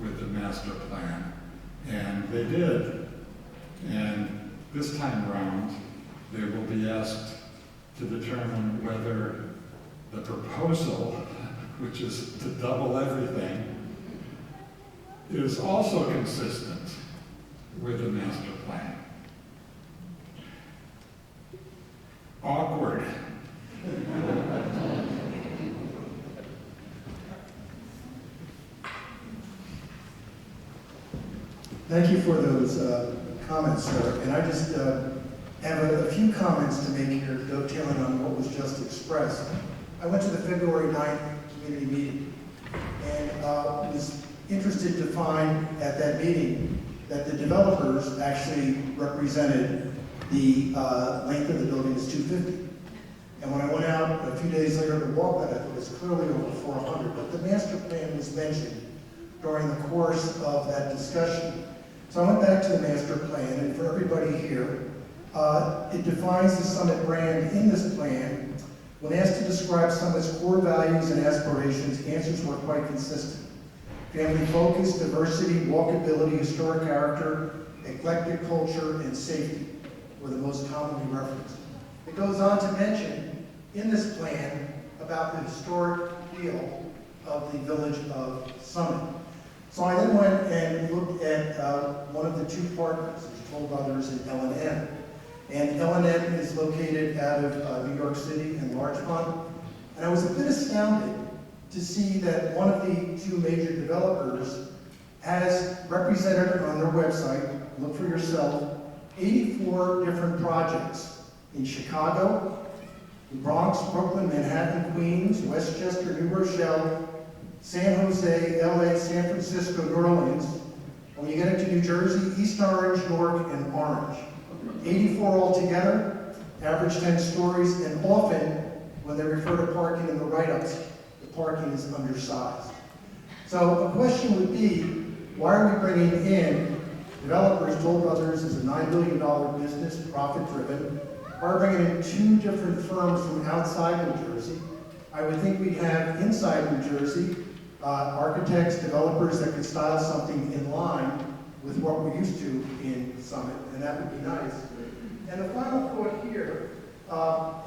with the master plan. And they did. And this time around, they will be asked to determine whether the proposal, which is to double everything, is also consistent with the master plan. Awkward. Thank you for those comments, sir. And I just have a few comments to make here, dovetailing on what was just expressed. I went to the February 9th community meeting and was interested to find at that meeting that the developers actually represented the length of the building is 250. And when I went out a few days later to walk that, I thought it was clearly over 400. But the master plan was mentioned during the course of that discussion. So I went back to the master plan, and for everybody here, it defines the Summit brand in this plan. When asked to describe Summit's core values and aspirations, answers were quite consistent. Family focus, diversity, walkability, historic character, eclectic culture, and safety were the most commonly referenced. It goes on to mention in this plan about the historic feel of the village of Summit. So I then went and looked at one of the two partners, there's Toll Brothers and L&M. And L&M is located out of New York City in Larchmont. And I was a bit astounded to see that one of the two major developers has represented on their website, look for yourself, 84 different projects in Chicago, the Bronx, Brooklyn, Manhattan, Queens, Westchester, New Rochelle, San Jose, LA, San Francisco, New Orleans. And when you get into New Jersey, East Orange, Newark, and Orange. 84 altogether, average 10 stories, and often, when they refer to parking in the write-ups, the parking is undersized. So a question would be, why are we bringing in developers? Toll Brothers is a $9 billion business, profit-driven. Why are we bringing in two different firms from outside New Jersey? I would think we'd have inside New Jersey architects, developers that could style something in line with what we're used to in Summit, and that would be nice. And the final thought here,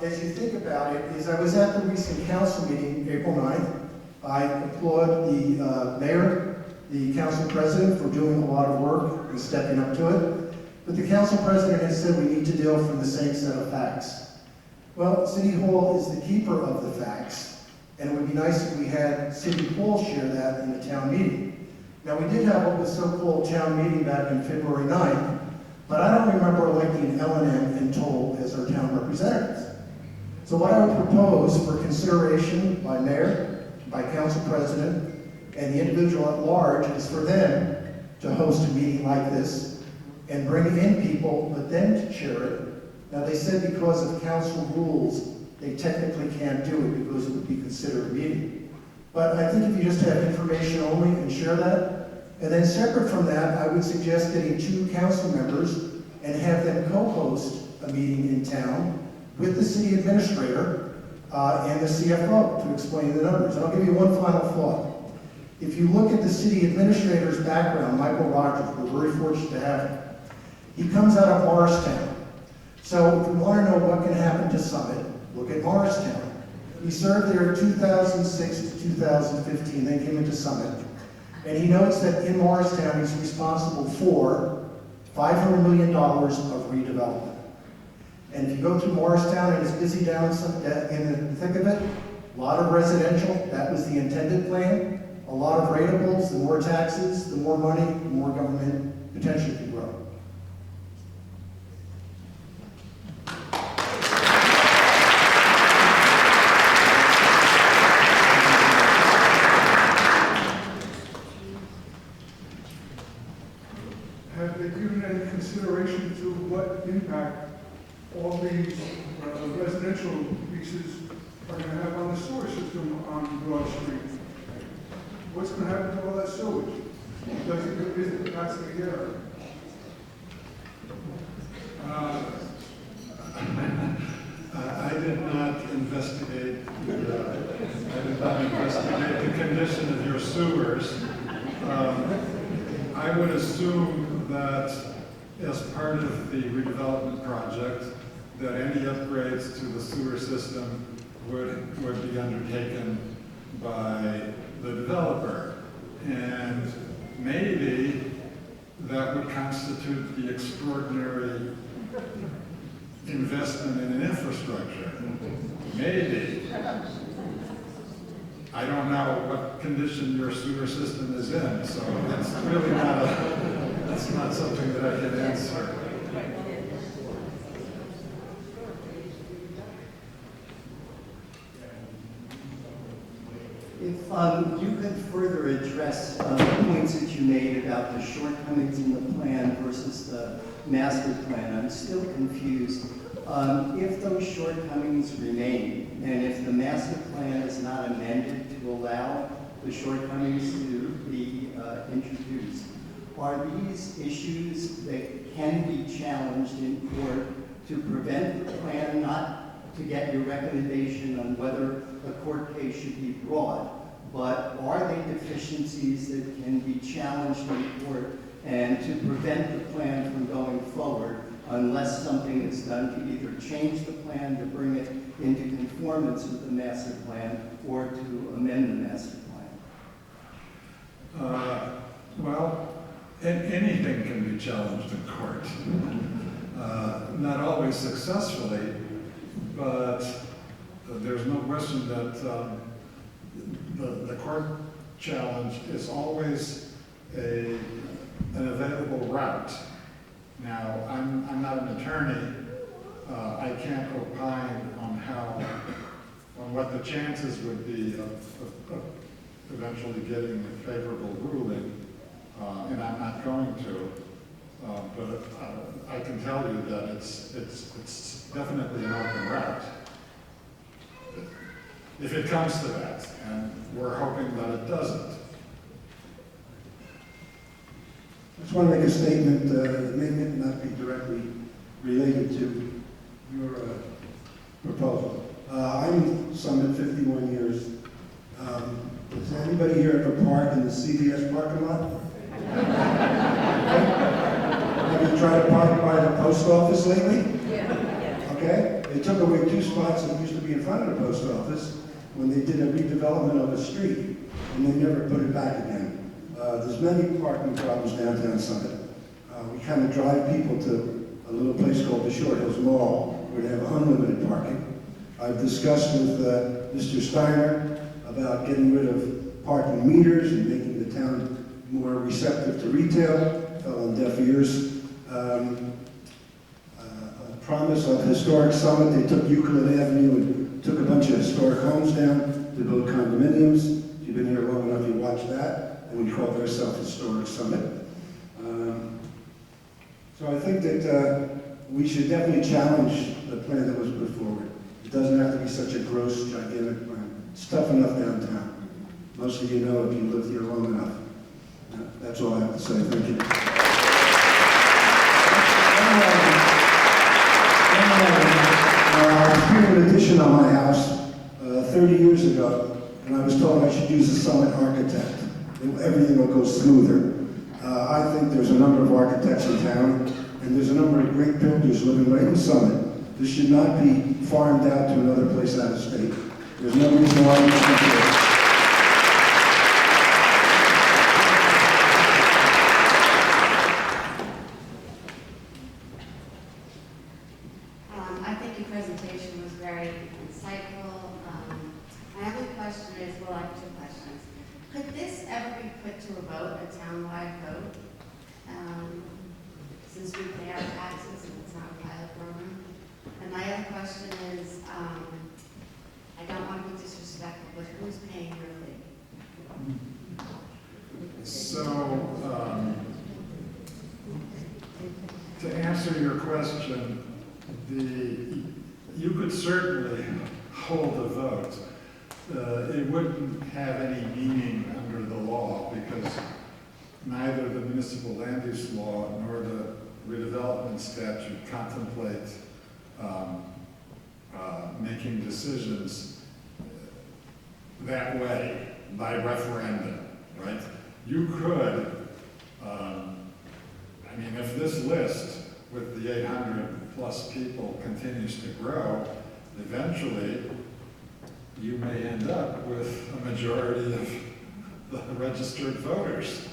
as you think about it, is I was at the recent council meeting, April 9th. I applaud the mayor, the council president for doing a lot of work and stepping up to it. But the council president has said we need to deal from the same set of facts. Well, City Hall is the keeper of the facts, and it would be nice if we had City Hall share that in the town meeting. Now, we did have what was so-called town meeting back in February 9th, but I don't remember electing L&M and Toll as our town representatives. So what I would propose for consideration by mayor, by council president, and the individual at large is for them to host a meeting like this and bring in people, but then to chair it. Now, they said because of council rules, they technically can't do it because it would be considered a meeting. But I think if you just have information only and share that, and then separate from that, I would suggest getting two council members and have them co-host a meeting in town with the city administrator and the CFO to explain the numbers. And I'll give you one final thought. If you look at the city administrator's background, Michael Rogers, we're very fortunate to have him. He comes out of Morristown. So if we want to know what can happen to Summit, look at Morristown. He served there 2006 to 2015, then came into Summit. And he notes that in Morristown, he's responsible for $500 million of redevelopment. And if you go through Morristown, and it's busy down in the thick of it, a lot of residential, that was the intended plan. A lot of ratables, the more taxes, the more money, the more government potentially can grow. Have they given any consideration to what impact all these residential leases are going to have on the sewer system on Broad Street? What's going to happen to all that sewage? Is it that's the error? I did not investigate the condition of your sewers. I would assume that as part of the redevelopment project, that any upgrades to the sewer system would be undertaken by the developer. And maybe that would constitute the extraordinary investment in an infrastructure. Maybe. I don't know what condition your sewer system is in, so that's really that's not something that I can answer. If you could further address the points that you made about the shortcomings in the plan versus the master plan, I'm still confused. If those shortcomings remain, and if the master plan is not amended to allow the shortcomings to be introduced, are these issues that can be challenged in court to prevent the plan, not to get your recommendation on whether a court case should be brought, but are they deficiencies that can be challenged in court and to prevent the plan from going forward unless something is done to either change the plan to bring it into conformance with the master plan or to amend the master plan? Well, anything can be challenged in court. Not always successfully, but there's no question that the court challenge is always an available route. Now, I'm not an attorney. I can't opine on what the chances would be of eventually getting a favorable ruling, and I'm not going to. But I can tell you that it's definitely an open route. If it comes to that, and we're hoping that it doesn't. I just want to make a statement that may not be directly related to your proposal. I'm Summit 51 years. Does anybody here ever park in the CVS parking lot? Have you tried to park by the post office lately? Yeah. Okay? They took away 2 spots that used to be in front of the post office when they did a redevelopment of a street, and they never put it back again. There's many parking problems downtown Summit. We kind of drive people to a little place called the Short Hills Mall, where they have unlimited parking. I've discussed with Mr. Steiner about getting rid of parking meters and making the town more receptive to retail. Fell on deaf ears. Promise of Historic Summit, they took Euclid Avenue and took a bunch of historic homes down to build condominiums. If you've been here long enough, you watched that, and we called ourselves Historic Summit. So I think that we should definitely challenge the plan that was put forward. It doesn't have to be such a gross, gigantic plan. It's tough enough downtown. Most of you know if you lived here long enough. That's all I have to say. Thank you. I was doing an addition on my house 30 years ago, and I was told I should use a Summit architect. Everything will go smoother. I think there's a number of architects in town, and there's a number of great builders living right in Summit. This should not be farmed out to another place out of state. There's no reason why we should do it. I think your presentation was very insightful. My other question is, well, I have 2 questions. Could this ever be put to a vote, a town-wide vote? Since we pay our taxes and it's not a pilot program. And my other question is, I don't want to be disrespectful, but who's paying your fee? So, to answer your question, you could certainly hold a vote. It wouldn't have any meaning under the law because neither the municipal land use law nor the redevelopment statute contemplate making decisions that way by referendum, right? You could, if this list with the 800 plus people continues to grow, eventually you may end up with a majority of the registered voters.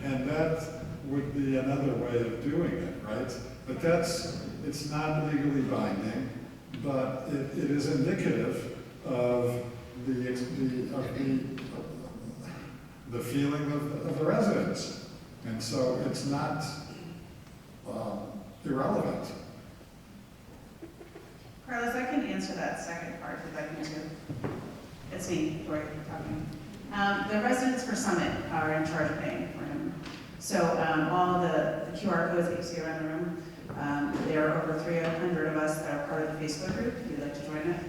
And that would be another way of doing it, right? But it's not legally binding, but it is indicative of the feeling of the residents. And so it's not irrelevant. Carlos, I can answer that second part if you'd like me to. It's me, Dory, talking. The residents for Summit are in charge of paying for him. So all the QR codes that you see around the room, there are over 300 of us that are part of the Facebook group, if you'd like to join it.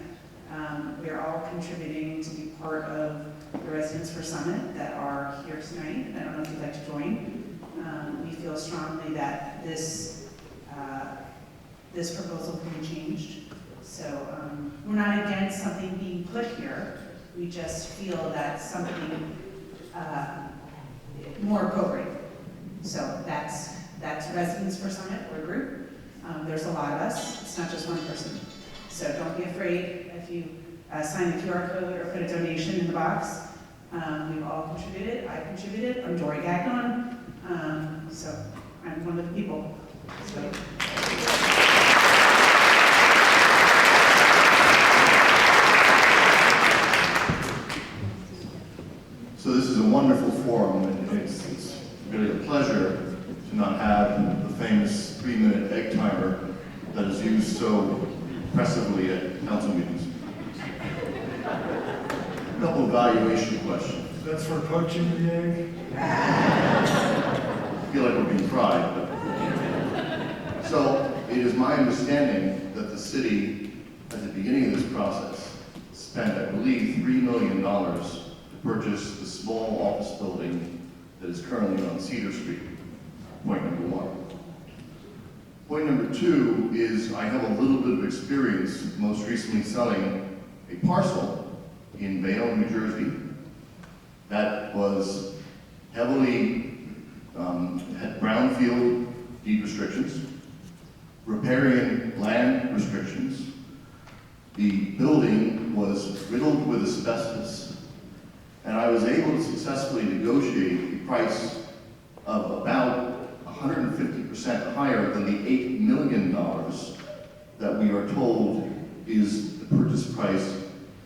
We are all contributing to be part of the residents for Summit that are here tonight. I don't know if you'd like to join. We feel strongly that this proposal can be changed. So we're not against something being put here. We just feel that something more appropriate. So that's Residents for Summit, we're a group. There's a lot of us. It's not just one person. So don't be afraid if you sign the QR code or put a donation in the box. We've all contributed. I contributed. I'm Dory Gagnon. So I'm one of the people. So this is a wonderful forum, and it's really a pleasure to not have the famous used so impressively at council meetings. A couple of valuation questions. That's for poaching the egg? I feel like we're being tried, but. So, it is my understanding that the city, at the beginning of this process, spent, I believe, $3 million to purchase the small office building that is currently on Cedar Street. Point number one. Point number two is I have a little bit of experience, most recently selling a parcel in Bayonne, New Jersey, that was heavily, had brownfield deed restrictions, riparian land restrictions. The building was riddled with asbestos, and I was able to successfully negotiate a price of about 150% higher than the $8 million that we are told is the purchase price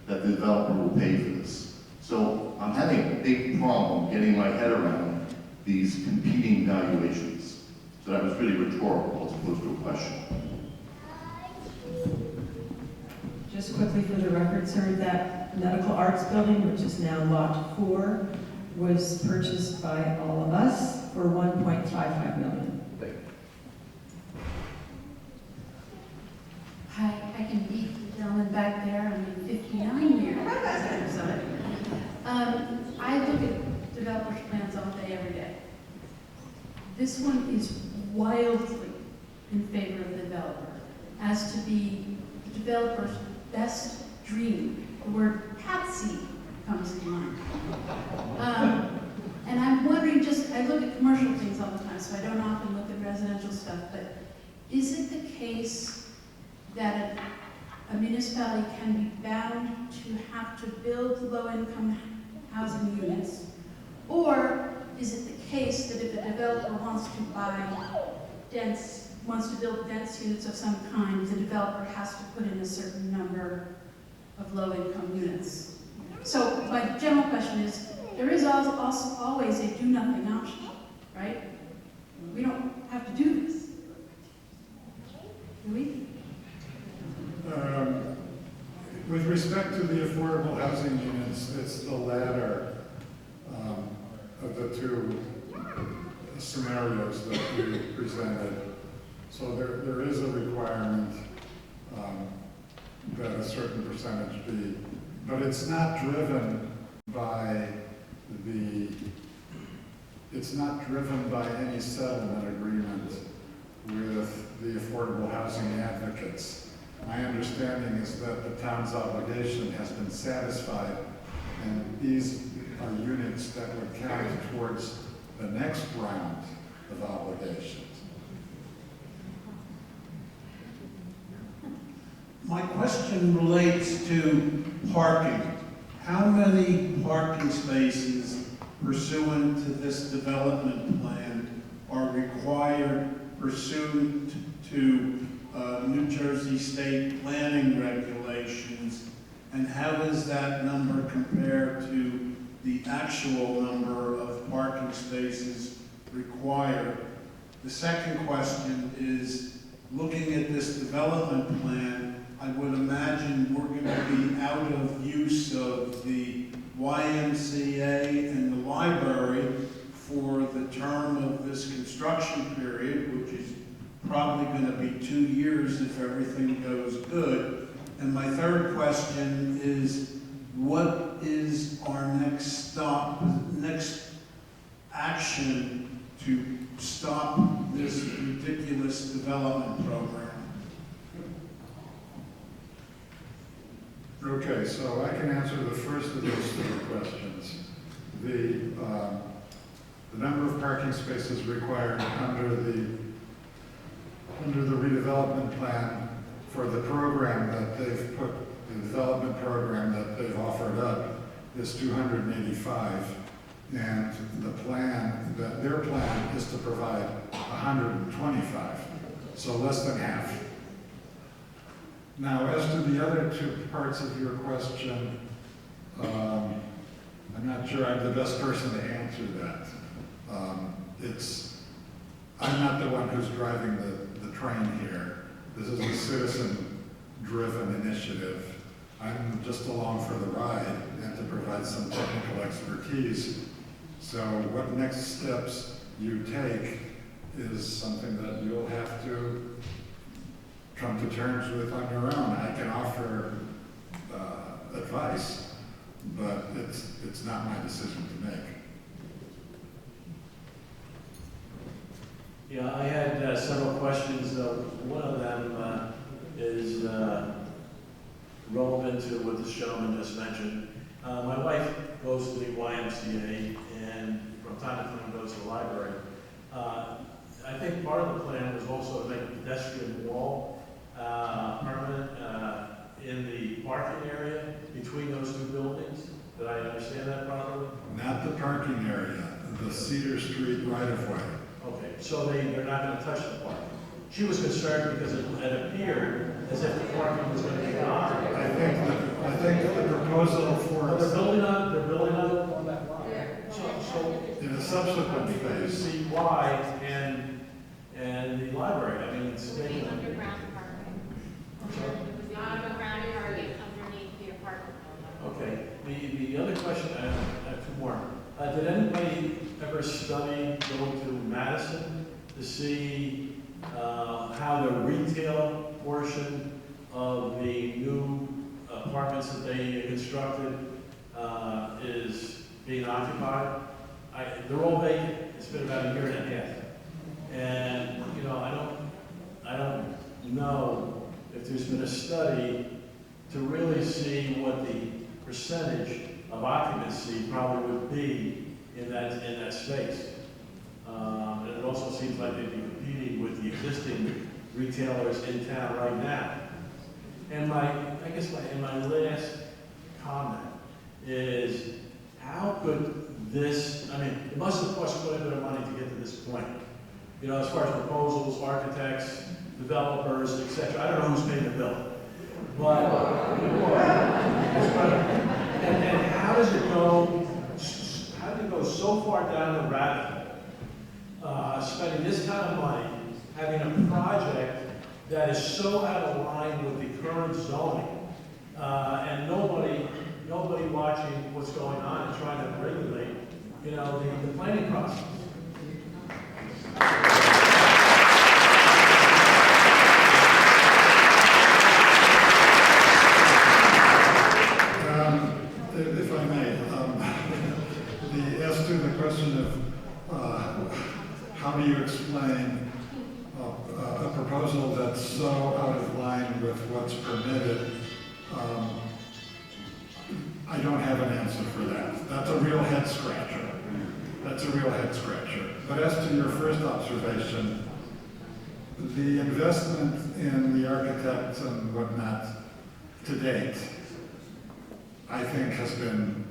that the developer will pay for this. So I'm having a big problem getting my head around these competing valuations. So that was really rhetorical as opposed to a question. Just quickly for the record, sir, that medical arts building, which is now Lot 4, was purchased by all of us for $1.55 million. Hi, I can beat the gentleman back there. I'm 59 years. I look at developers' plans all day, every day. This one is wildly in favor of the developer, as to be the developer's best dream. The word patsy comes to mind. And I'm wondering, I look at commercial things all the time, so I don't often look at residential stuff, but is it the case that a municipality can be bound to have to build low-income housing units? Or is it the case that if a developer wants to build dense units of some kind, the developer has to put in a certain number of low-income units? So my general question is, there is also always a do-nothing option, right? We don't have to do this, do we? With respect to the affordable housing units, it's the latter of the two scenarios that we presented. So there is a requirement that a certain percentage be, but it's not driven by any settlement agreement with the affordable housing advocates. My understanding is that the town's obligation has been satisfied, and these are units that would count towards the next round of obligations. My question relates to parking. How many parking spaces pursuant to this development plan are required pursuant to New Jersey state planning regulations, and how does that number compare to the actual number of parking spaces required? The second question is, looking at this development plan, I would imagine we're going to be out of use of the YMCA and the library for the term of this construction period, which is probably going to be 2 years if everything goes good. And my third question is, what is our next action to stop this ridiculous development program? Okay, so I can answer the first of those three questions. The number of parking spaces required under the redevelopment plan for the program that they've put, the development program that they've offered up is 285. And the plan, their plan is to provide 125, so less than half. Now, as to the other two parts of your question, I'm not sure I'm the best person to answer that. I'm not the one who's driving the train here. This is a citizen-driven initiative. I'm just along for the ride and to provide some technical expertise. So what next steps you take is something that you'll have to come to terms with on your own. I can offer advice, but it's not my decision to make. Yeah, I had several questions. One of them is relevant to what this gentleman just mentioned. My wife goes to the YMCA and from time to time goes to the library. I think part of the plan was also to make a pedestrian wall permanent in the parking area between those two buildings. Did I understand that properly? Not the parking area, the Cedar Street right-of-way. Okay, so they're not going to touch the parking. She was concerned because it appeared as if the parking was going to be gone. I think the proposal for They're building on that line. So in a subsequent phase. See why and the library. I mean, it's taking Underground parking. Underground parking underneath the apartment. Okay. The other question, I have two more. Did anybody ever study going to Madison to see how the retail portion of the new apartments that they constructed is being occupied? They're all vacant. It's been about a year and a half. And, you know, I don't know if there's been a study to really see what the percentage of occupancy probably would be in that space. And it also seems like they'd be competing with the existing retailers in town right now. And my last comment is, how could this, I mean, it must have cost quite a bit of money to get to this point. You know, as far as proposals, architects, developers, etc. I don't know who's paying the bill. But, and how does it go so far down the rabbit hole, spending this kind of money, having a project that is so out of line with the current zoning, and nobody watching what's going on and trying to regulate, you know, the planning process. If I may, as to the question of how do you explain a proposal that's so out of line with what's permitted, I don't have an answer for that. That's a real head scratcher. But as to your first observation, the investment in the architects and whatnot to date, I think, has been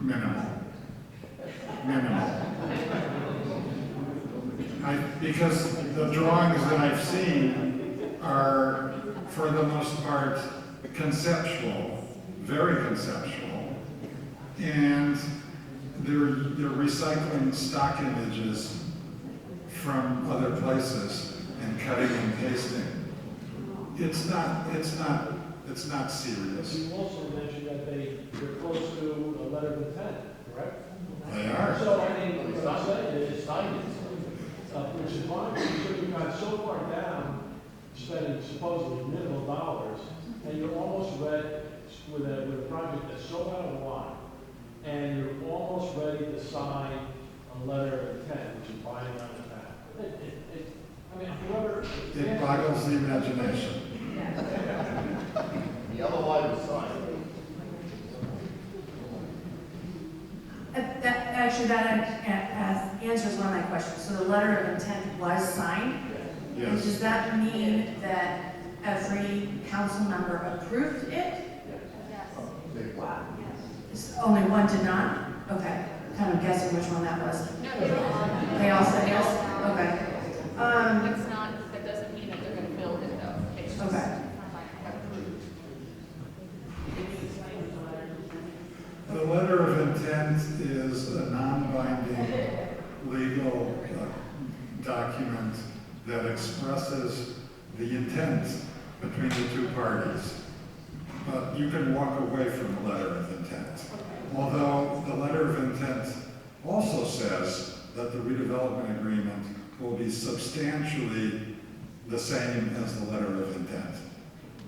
minimal. Because the drawings that I've seen are, for the most part, conceptual, very conceptual, and they're recycling stock images from other places and cutting and pasting. It's not serious. You also mentioned that they're close to a letter of intent, correct? They are. So, I mean, what I'm saying is signage, which is fine. So you've got so far down, spending supposedly minimal dollars, and you're almost ready with a project that's so out of line, and you're almost ready to sign a letter of intent, which is binding on the town. I mean, whoever... It boggles the imagination. The other line is signed. That answers one of my questions. So the letter of intent was signed? Yes. And does that mean that every council member approved it? Wow. Only one did not? Okay. Kind of guessing which one that was. They all said yes? Okay. It's not, that doesn't mean that they're going to build it though. It's just Okay. approved. The letter of intent is a non-binding legal document that expresses the intent between the two parties. But you can walk away from the letter of intent. Although the letter of intent also says that the redevelopment agreement will be substantially the same as the letter of intent.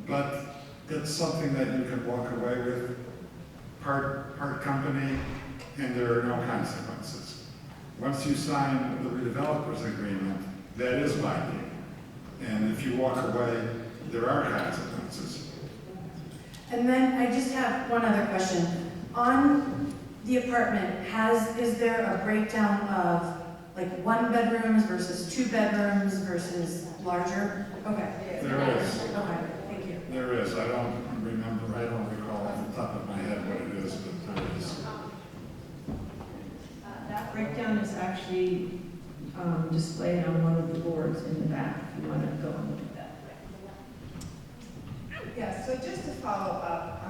But it's something that you can walk away with, part company, and there are no consequences. Once you sign the redevelopers agreement, that is binding. And if you walk away, there are consequences. And then I just have one other question. On the apartment, is there a breakdown of like 1 bedrooms versus 2 bedrooms versus larger? Okay. There is. Okay, thank you. There is. I don't recall off the top of my head what it is, but there is. That breakdown is actually displayed on one of the boards in the back, if you want to go and look at that. Yeah, so just to follow up,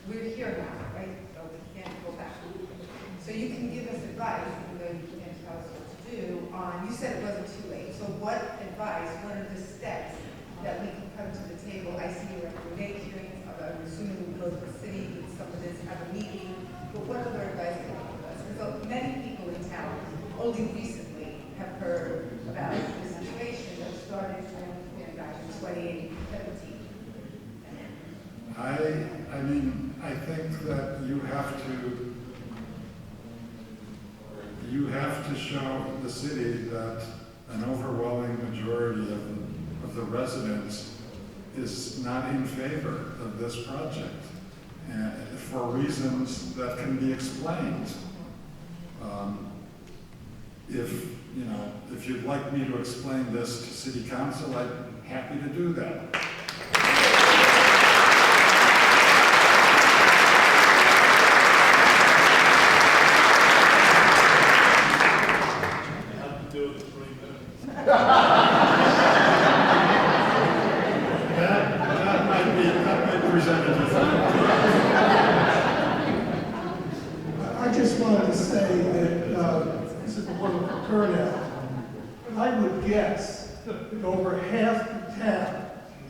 we're here now, right? So we can't go back. So you can give us advice, even though you can't tell us what to do. You said it wasn't too late. So what advice, what are the steps that we can come to the table? I see your recommendations. I'm assuming we go to the city with some of this, have a meeting. But what other advice can you give us? Because many people in town only recently have heard about the situation that started back in 2017. I mean, I think that you have to show the city that an overwhelming majority of the residents is not in favor of this project, and for reasons that can be explained. If you'd like me to explain this to City Council, I'm happy to do that. That might present a different. I just wanted to say that this is one of turnout. I would guess that over half the town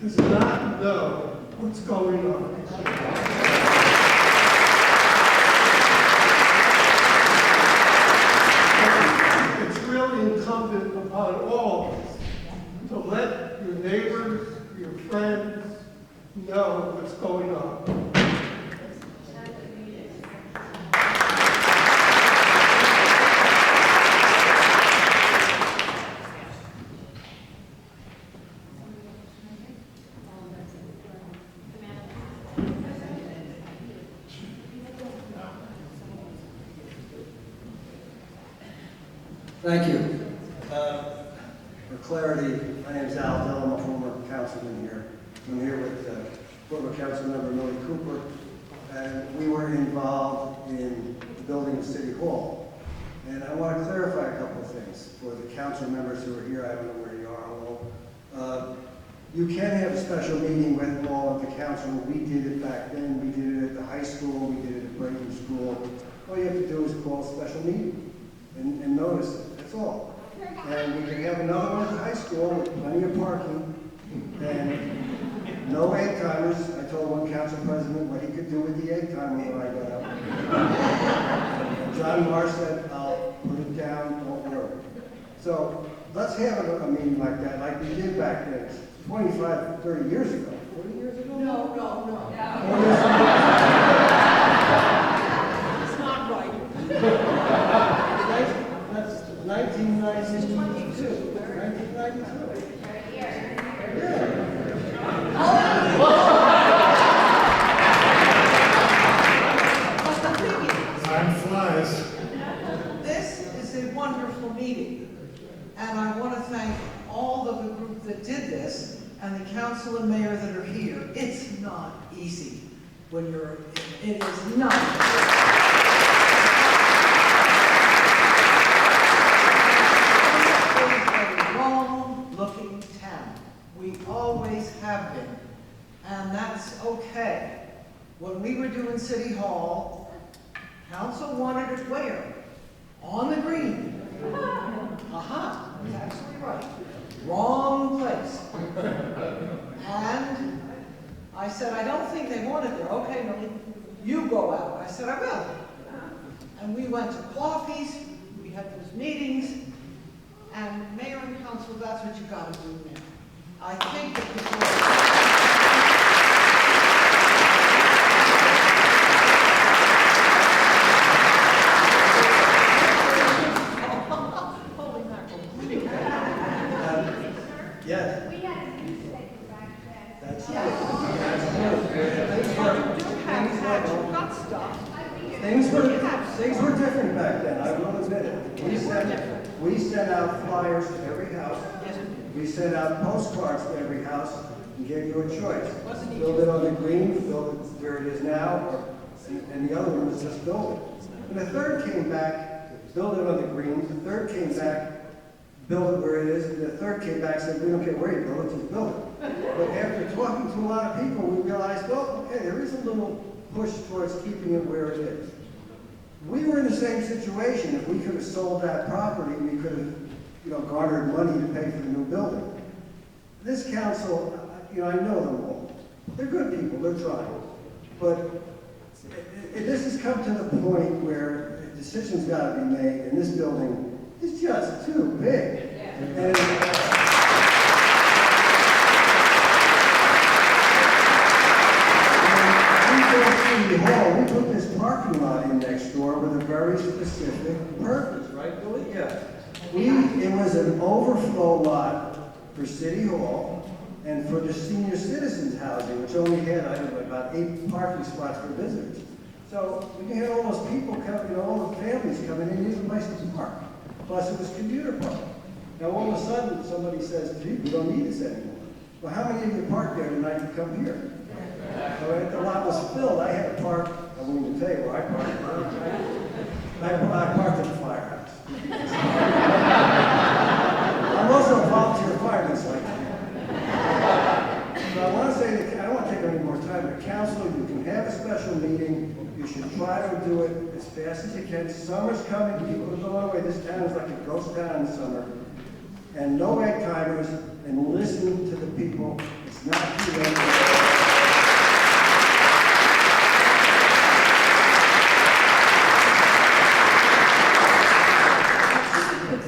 does not know what's going on. It's really incumbent upon all of us to let your neighbors, your friends know what's going on. Thank you. For clarity, my name is Al Dill. I'm a former councilman here. I'm here with former council member Millie Cooper, and we were involved in the building of City Hall. And I want to clarify a couple of things for the council members who are here. I don't know where you are, although you can have a special meeting with all of the council. We did it back then. We did it at the high school. We did it at Brighton School. All you have to do is call a special meeting and notice it. That's all. And we can have another one at the high school with plenty of parking and no egg timers. I told one council president what he could do with the egg timer when I got up. John Marr said, I'll put it down, won't worry. So let's have a meeting like that, like we did back then, 25, 30 years ago. 40 years ago? No. It's not right. That's 1992. 1992. Time flies. This is a wonderful meeting, and I want to thank all of the group that did this, and the council and mayor that are here. It's not easy when you're, it is not. Looking town. We always have been, and that's okay. When we were doing City Hall, council wanted it where? On the green. Aha, that's absolutely right. wrong place. And I said, I don't think they want it there. Okay, Millie, you go out. I said, I will. And we went to coffees, we had those meetings, and mayor and council, that's what you gotta do now. I think that Yes. We had a newspaper back then. That's Things were different back then, I will admit it. We sent out flyers to every house. We sent out postcards to every house and gave you a choice. Build it on the green, build it where it is now, and the other one was just build it. And the third came back, build it on the green. The third came back, build it where it is. And the third came back and said, we don't care where you build it, just build it. But after talking to a lot of people, we realized, well, okay, there is a little push towards keeping it where it is. We were in the same situation. If we could have sold that property, we could have, garnered money to pay for the new building. This council, I know them all. They're good people, they're trying. But this has come to the point where a decision's got to be made, and this building is just too big. And, City Hall, we put this parking lot in next door with a very specific purpose, right, Billy? Yeah. It was an overflow lot for City Hall and for the senior citizens housing, which only had, about 8 parking spots for visitors. So when you had all those people coming, all the families coming in, you need a place to park. Plus it was commuter parking. Now all of a sudden, somebody says, gee, we don't need this anymore. Well, how many of you parked there tonight to come here? So the lot was filled. I had to park. I won't even tell you where I parked. I parked at the Firehouse. I'm also a volunteer fireman, so I want to say that I don't want to take any more time. But council, you can have a special meeting. You should try to do it as fast as you can. Summer's coming. People are going away. This town is like a ghost town in summer. And no egg timers. And listen to the people. It's not too late.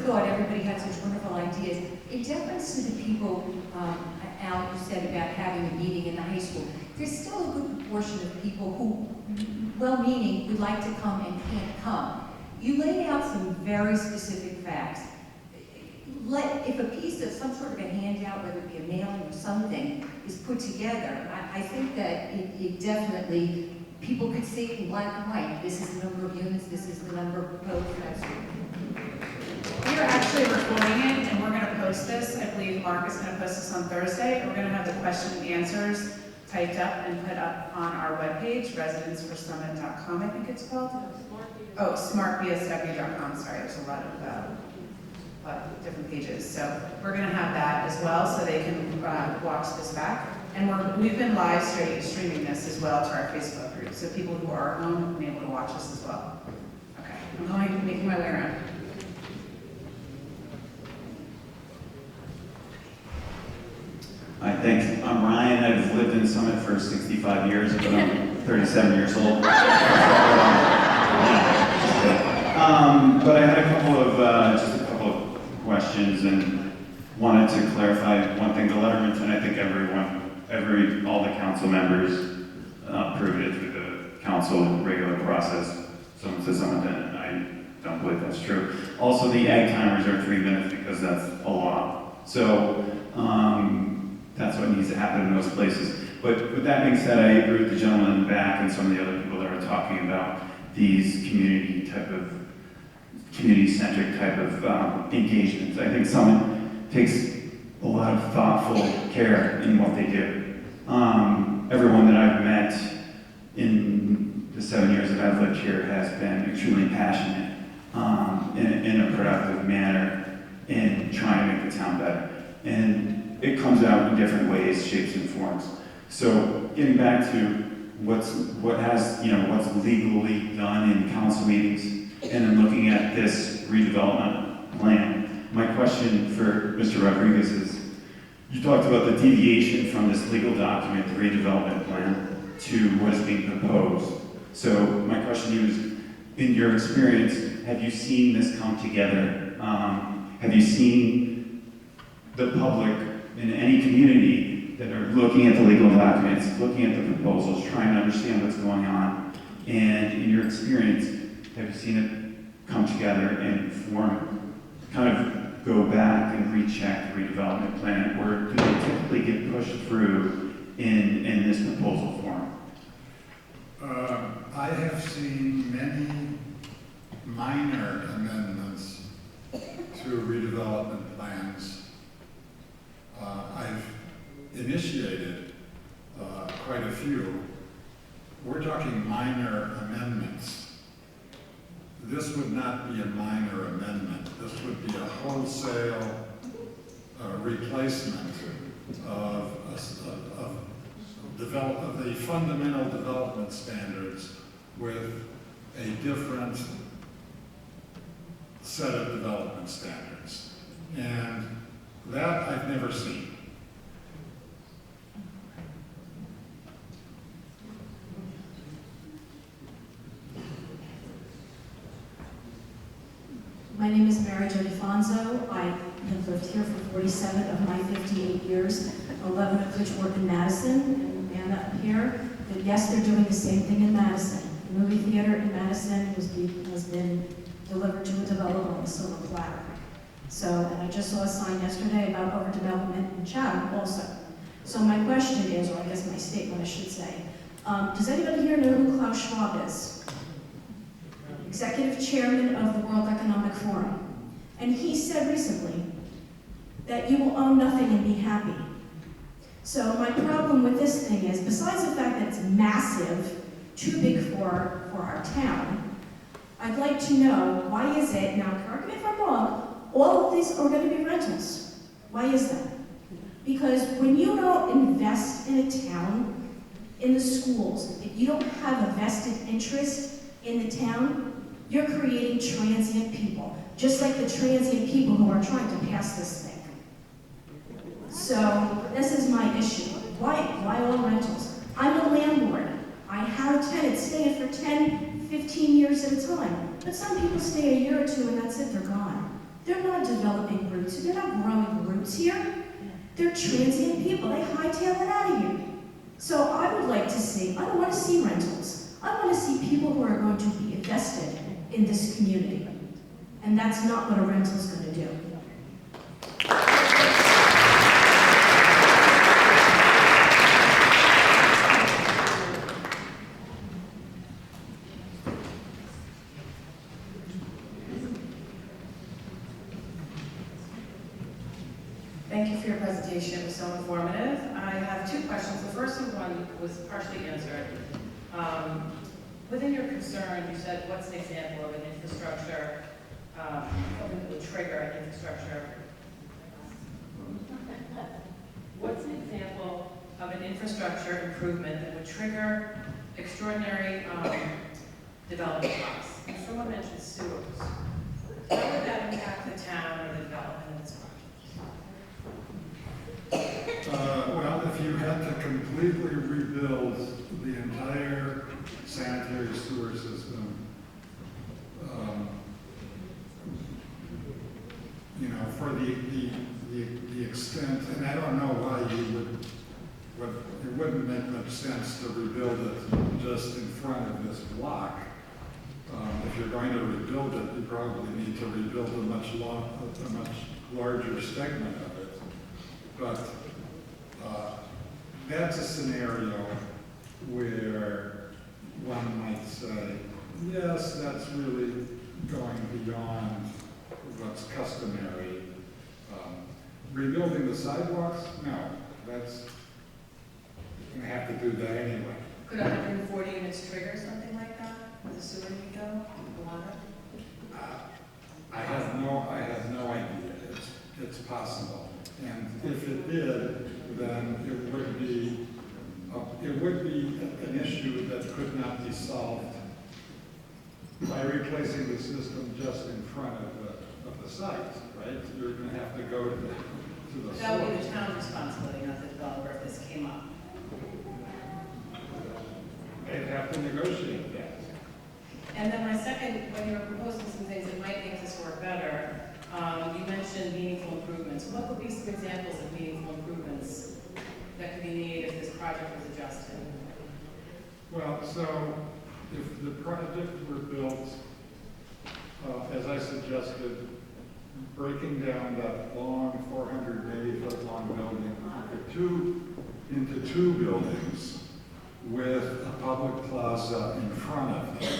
Everybody had such wonderful ideas. In deference to the people, Al, you said about having a meeting in the high school, there's still a good proportion of people who, well-meaning, would like to come and can't come. You laid out some very specific facts. If a piece of some sort of a handout, whether it be a mailing or something, is put together, I think that it definitely, people could see it in black and white. This is the number of units, this is the number of proposed. We are actually recording it, and we're going to post this. I believe Mark is going to post this on Thursday. We're going to have the question and answers typed up and put up on our webpage, residenceforsummit.com, I think it's called. Oh, smartbsw.com. Sorry, there's a lot of different pages. So we're going to have that as well, so they can watch this back. And we've been live streaming this as well to our Facebook group, so people who are at home have been able to watch this as well. Okay, I'm making my way around. Hi, thanks. I'm Ryan. I've lived in Summit for 65 years, but I'm 37 years old. But I had just a couple of questions and wanted to clarify one thing. The letterman, and I think all the council members approved it through the council regular process. Someone says something, and I don't believe that's true. Also, the egg timers are 3 minutes because that's a lot. So, that's what needs to happen in those places. But with that being said, I agree with the gentleman in the back and some of the other people that were talking about these community-centric type of engagements. I think Summit takes a lot of thoughtful care in what they do. Everyone that I've met in the 7 years that I've lived here has been extremely passionate in a productive manner in trying to make the town better. And it comes out in different ways, shapes, and forms. So getting back to what's legally done in council meetings, and then looking at this redevelopment plan, my question for Mr. Rodriguez is, you talked about the deviation from this legal document, the redevelopment plan, to what is being proposed. So my question to you is, in your experience, have you seen this come together? Have you seen the public in any community that are looking at the legal documents, looking at the proposals, trying to understand what's going on? And in your experience, have you seen it come together and form, kind of go back and recheck the redevelopment plan, or do they typically get pushed through in this proposal form? I have seen many minor amendments to redevelopment plans. I've initiated quite a few. We're talking minor amendments. This would not be a minor amendment. This would be a wholesale replacement of the fundamental development standards with a different set of development standards. And that I've never seen. My name is Mary Jo DeFonso. I have lived here for 47 of my 58 years, 11 of which work in Madison, and man up here. But yes, they're doing the same thing in Madison. The movie theater in Madison has been delivered to a developer on a silver platter. So, and I just saw a sign yesterday about overdevelopment in Chatham also. So my question is, or I guess my statement I should say, does anybody here know who Klaus Schwab is? Executive Chairman of the World Economic Forum. And he said recently that you will own nothing and be happy. So my problem with this thing is, besides the fact that it's massive, too big for our town, I'd like to know, why is it, now correct me if I'm wrong, all of these are going to be rentals. Why is that? Because when you don't invest in a town, in the schools, if you don't have a vested interest in the town, you're creating transient people, just like the transient people who are trying to pass this thing. So this is my issue. Why all rentals? I'm a landlord. I have tenants staying for 10, 15 years at a time. But some people stay a year or two and that's it, they're gone. They're not developing roots, they're not growing roots here. They're transient people, they hightail it out of here. So I would like to see, I don't want to see rentals. I want to see people who are going to be invested in this community. And that's not what a rental is going to do. Thank you for your presentation. It was so informative. I have two questions. The first one was partially answered. Within your concern, you said, what's an example of an infrastructure, something that would trigger an infrastructure? What's an example of an infrastructure improvement that would trigger extraordinary development costs? And someone mentioned sewers. How would that impact the town or the development of this project? Well, if you had to completely rebuild the entire sanitary sewer system, you know, for the extent, and I don't know why you it wouldn't make much sense to rebuild it just in front of this block. If you're going to rebuild it, you probably need to rebuild a much larger segment of it. But that's a scenario where one might say, yes, that's really going beyond what's customary. Rebuilding the sidewalks? No, that's, you're going to have to do that anyway. Could 140 units trigger something like that with the sewer need go, the water? I have no idea. It's possible. And if it did, then it would be an issue that could not be solved by replacing the system just in front of the the site, right? You're gonna have to go to the That would be source. the town's responsibility, not the developer, if this came up. They'd have to negotiate that. And then my second, when you were proposing some things that might make this work better, you mentioned meaningful improvements. What would be some examples of meaningful improvements that could be made if this project was adjusted? Well, so if the project were built, as I suggested, breaking down that long 480-foot long building into two buildings with a public plaza in front of it,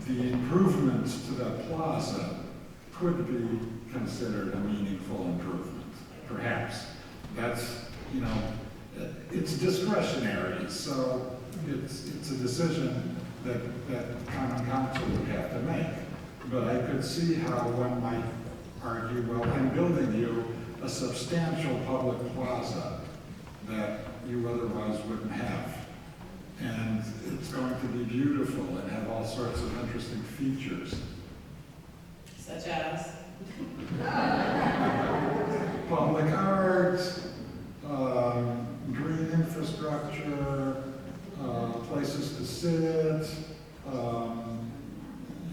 the improvements to that plaza could be considered a meaningful improvement, perhaps. That's, you know, it's discretionary, so it's a decision that common council would have to make. But I could see how one might argue, well, I'm building you a substantial public plaza that you otherwise wouldn't have. And it's going to be beautiful and have all sorts of interesting features. Such as? Public art, green infrastructure, places to sit,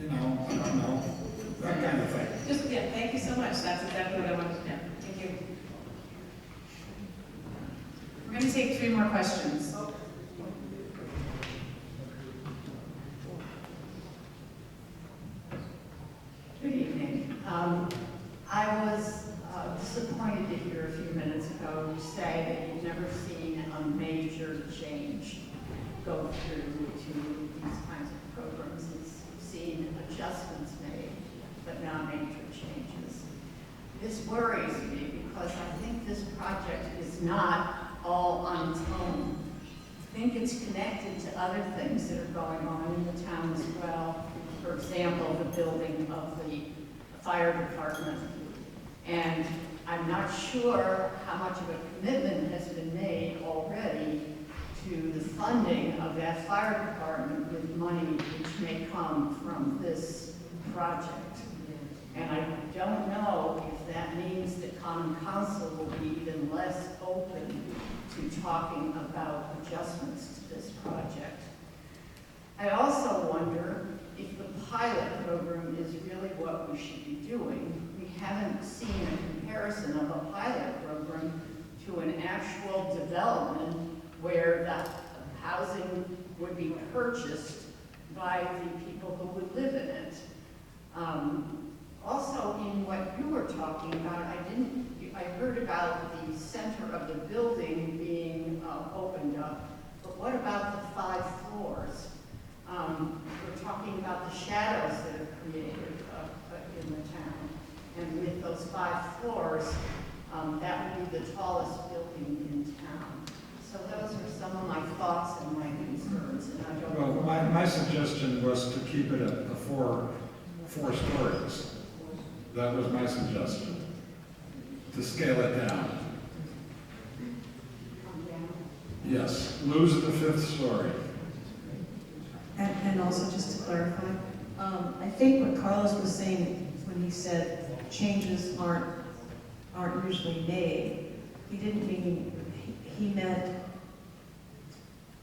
you know, I don't know, that kind of thing. Just, yeah, thank you so much. That's exactly what I wanted to know. Thank you. We're going to take 3 more questions. Good evening. I was disappointed to hear a few minutes ago you say that you've never seen a major change go through to these kinds of programs. You've seen adjustments made, but not major changes. This worries me because I think this project is not all on its own. I think it's connected to other things that are going on in the town as well. For example, the building of the fire department. And I'm not sure how much of a commitment has been made already to the funding of that fire department with money which may come from this project. And I don't know if that means that Common Council will be even less open to talking about adjustments to this project. I also wonder if the pilot program is really what we should be doing. We haven't seen a comparison of a pilot program to an actual development where the housing would be purchased by the people who would live in it. Also, in what you were talking about, I heard about the center of the building being opened up, but what about the 5 floors? We're talking about the shadows that are created in the town. And with those 5 floors, that would be the tallest building in town. So those are some of my thoughts and my concerns, and I don't know. Well, my suggestion was to keep it at the four stories. That was my suggestion, to scale it down. Yes, lose the 5th story. And also, just to clarify, I think what Carlos was saying when he said changes aren't usually made, he didn't mean, he meant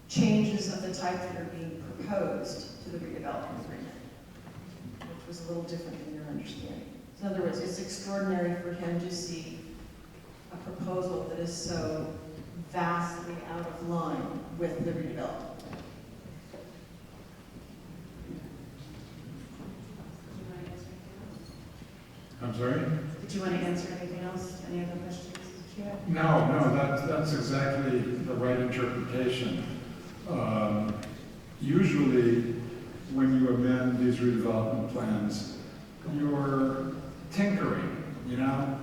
changes of the type that are being proposed to the redevelopment agreement, which was a little different than your understanding. So in other words, it's extraordinary for him to see a proposal that is so vastly out of line with the redevelopment. I'm sorry? Did you want to answer anything else? Any other questions? No, that's exactly the right interpretation. Usually, when you amend these redevelopment plans, you're tinkering, you know?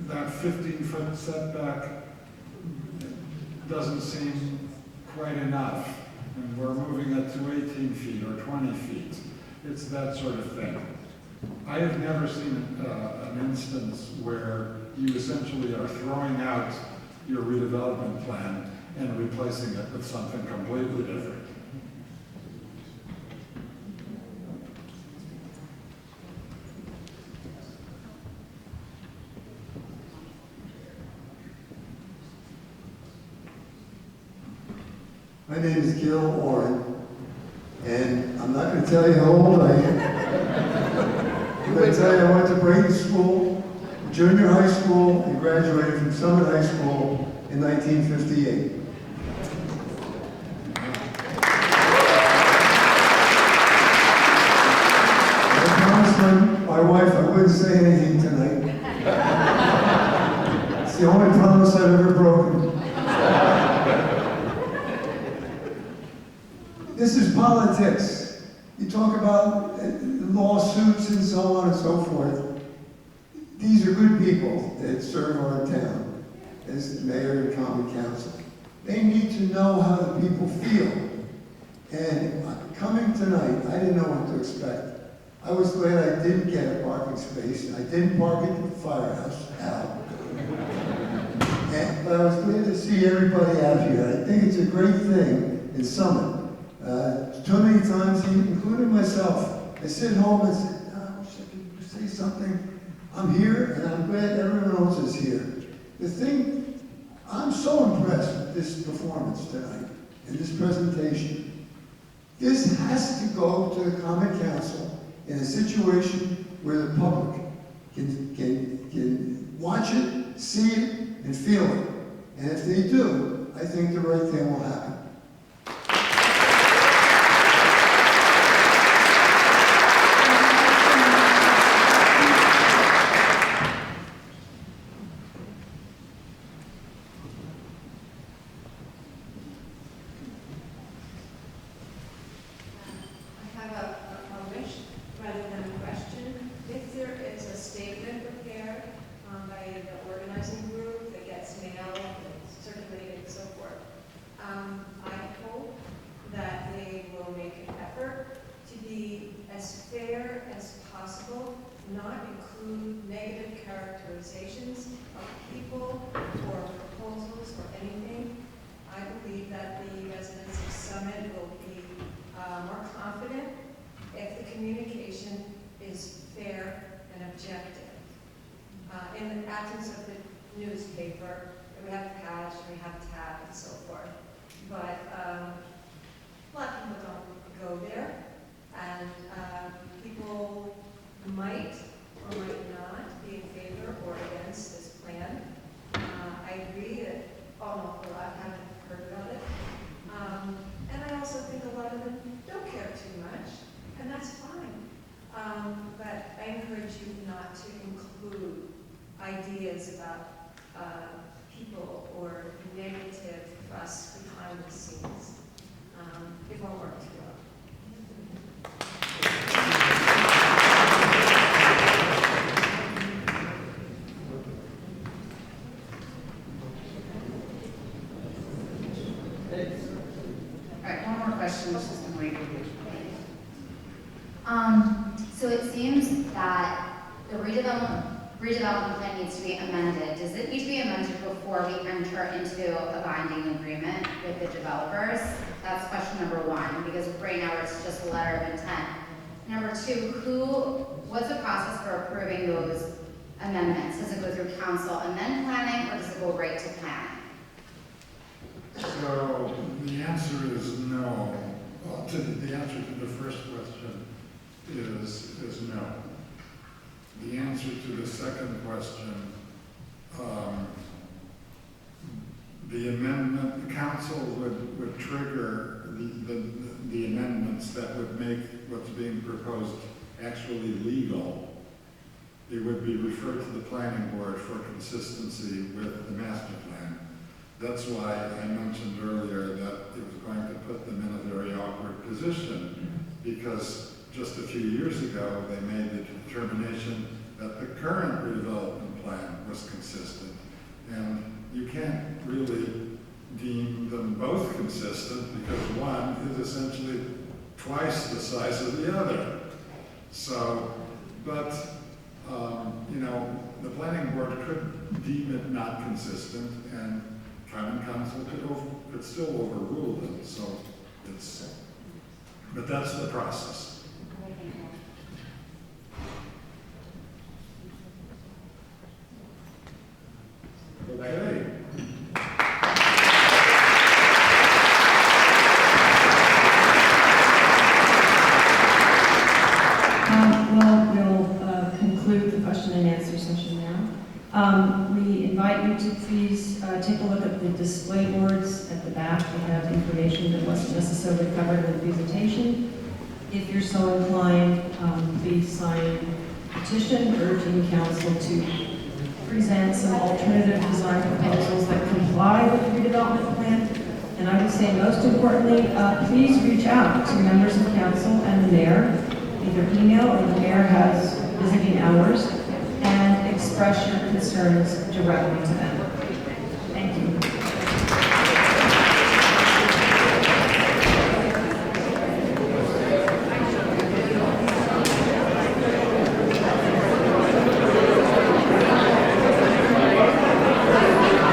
That 15-foot setback doesn't seem quite enough, and we're moving it to 18 feet or 20 feet. It's that sort of thing. I have never seen an instance where you essentially are throwing out your redevelopment plan and replacing it with something completely different. My name is Gil Oren, and I'm not going to tell you how old I am. I'm going to tell you I went to Brayton School, junior high school, and graduated from Summit High School in 1958. I promised my wife I wouldn't say anything tonight. It's the only promise I've ever broken. This is politics. You talk about lawsuits and so on and so forth. These are good people that serve our town as mayor and common council. They need to know how the people feel. And coming tonight, I didn't know what to expect. I was glad I didn't get a parking space. I didn't park at the Firehouse, but I was glad to see everybody out here. I think it's a great thing in Summit. Too many times, including myself, I sit home and say, oh, I wish I could say something. I'm here, and I'm glad everyone else is here. The thing, I'm so impressed with this performance tonight and this presentation. This has to go to the Common Council in a situation where the public can watch it, see it, and feel it. And if they do, I think the right thing will happen. In the absence of the newspaper, we have cash, we have tab, and so forth. But a lot of people don't go there, and people might or might not be in favor or against this plan. I agree that an awful lot haven't heard about it. And I also think a lot of them don't care too much, and that's fine. But I encourage you not to include ideas about people or negative fuss behind the scenes. It won't work too well. All right, one more question, just to wait. So it seems that the redevelopment plan needs to be amended. Does it need to be amended before we enter into a binding agreement with the developers? That's question number one, because right now it's just a letter of intent. Number two, what's the process for approving those amendments? Does it go through council and then planning, or does it go right to planning? So the answer is no. Well, the answer to the first question is no. The answer to the second question, the amendment, the council would trigger the amendments that would make what's being proposed actually legal. It would be referred to the planning board for consistency with the master plan. That's why I mentioned earlier that it was going to put them in a very awkward position, because just a few years ago, they made the determination that the current redevelopment plan was consistent. And you can't really deem them both consistent, because one is essentially twice the size of the other. So, but, the planning board could deem it not consistent, and common council could still overrule them. So but that's the process. Okay. please take a look at the display boards at the back. They have information that wasn't necessarily covered in the presentation. If you're so inclined, please sign a petition urging council to present some alternative design proposals that comply with the redevelopment plan. And I would say most importantly, please reach out to members of council and the mayor, either email or the mayor has visiting hours, and express your concerns directly to them.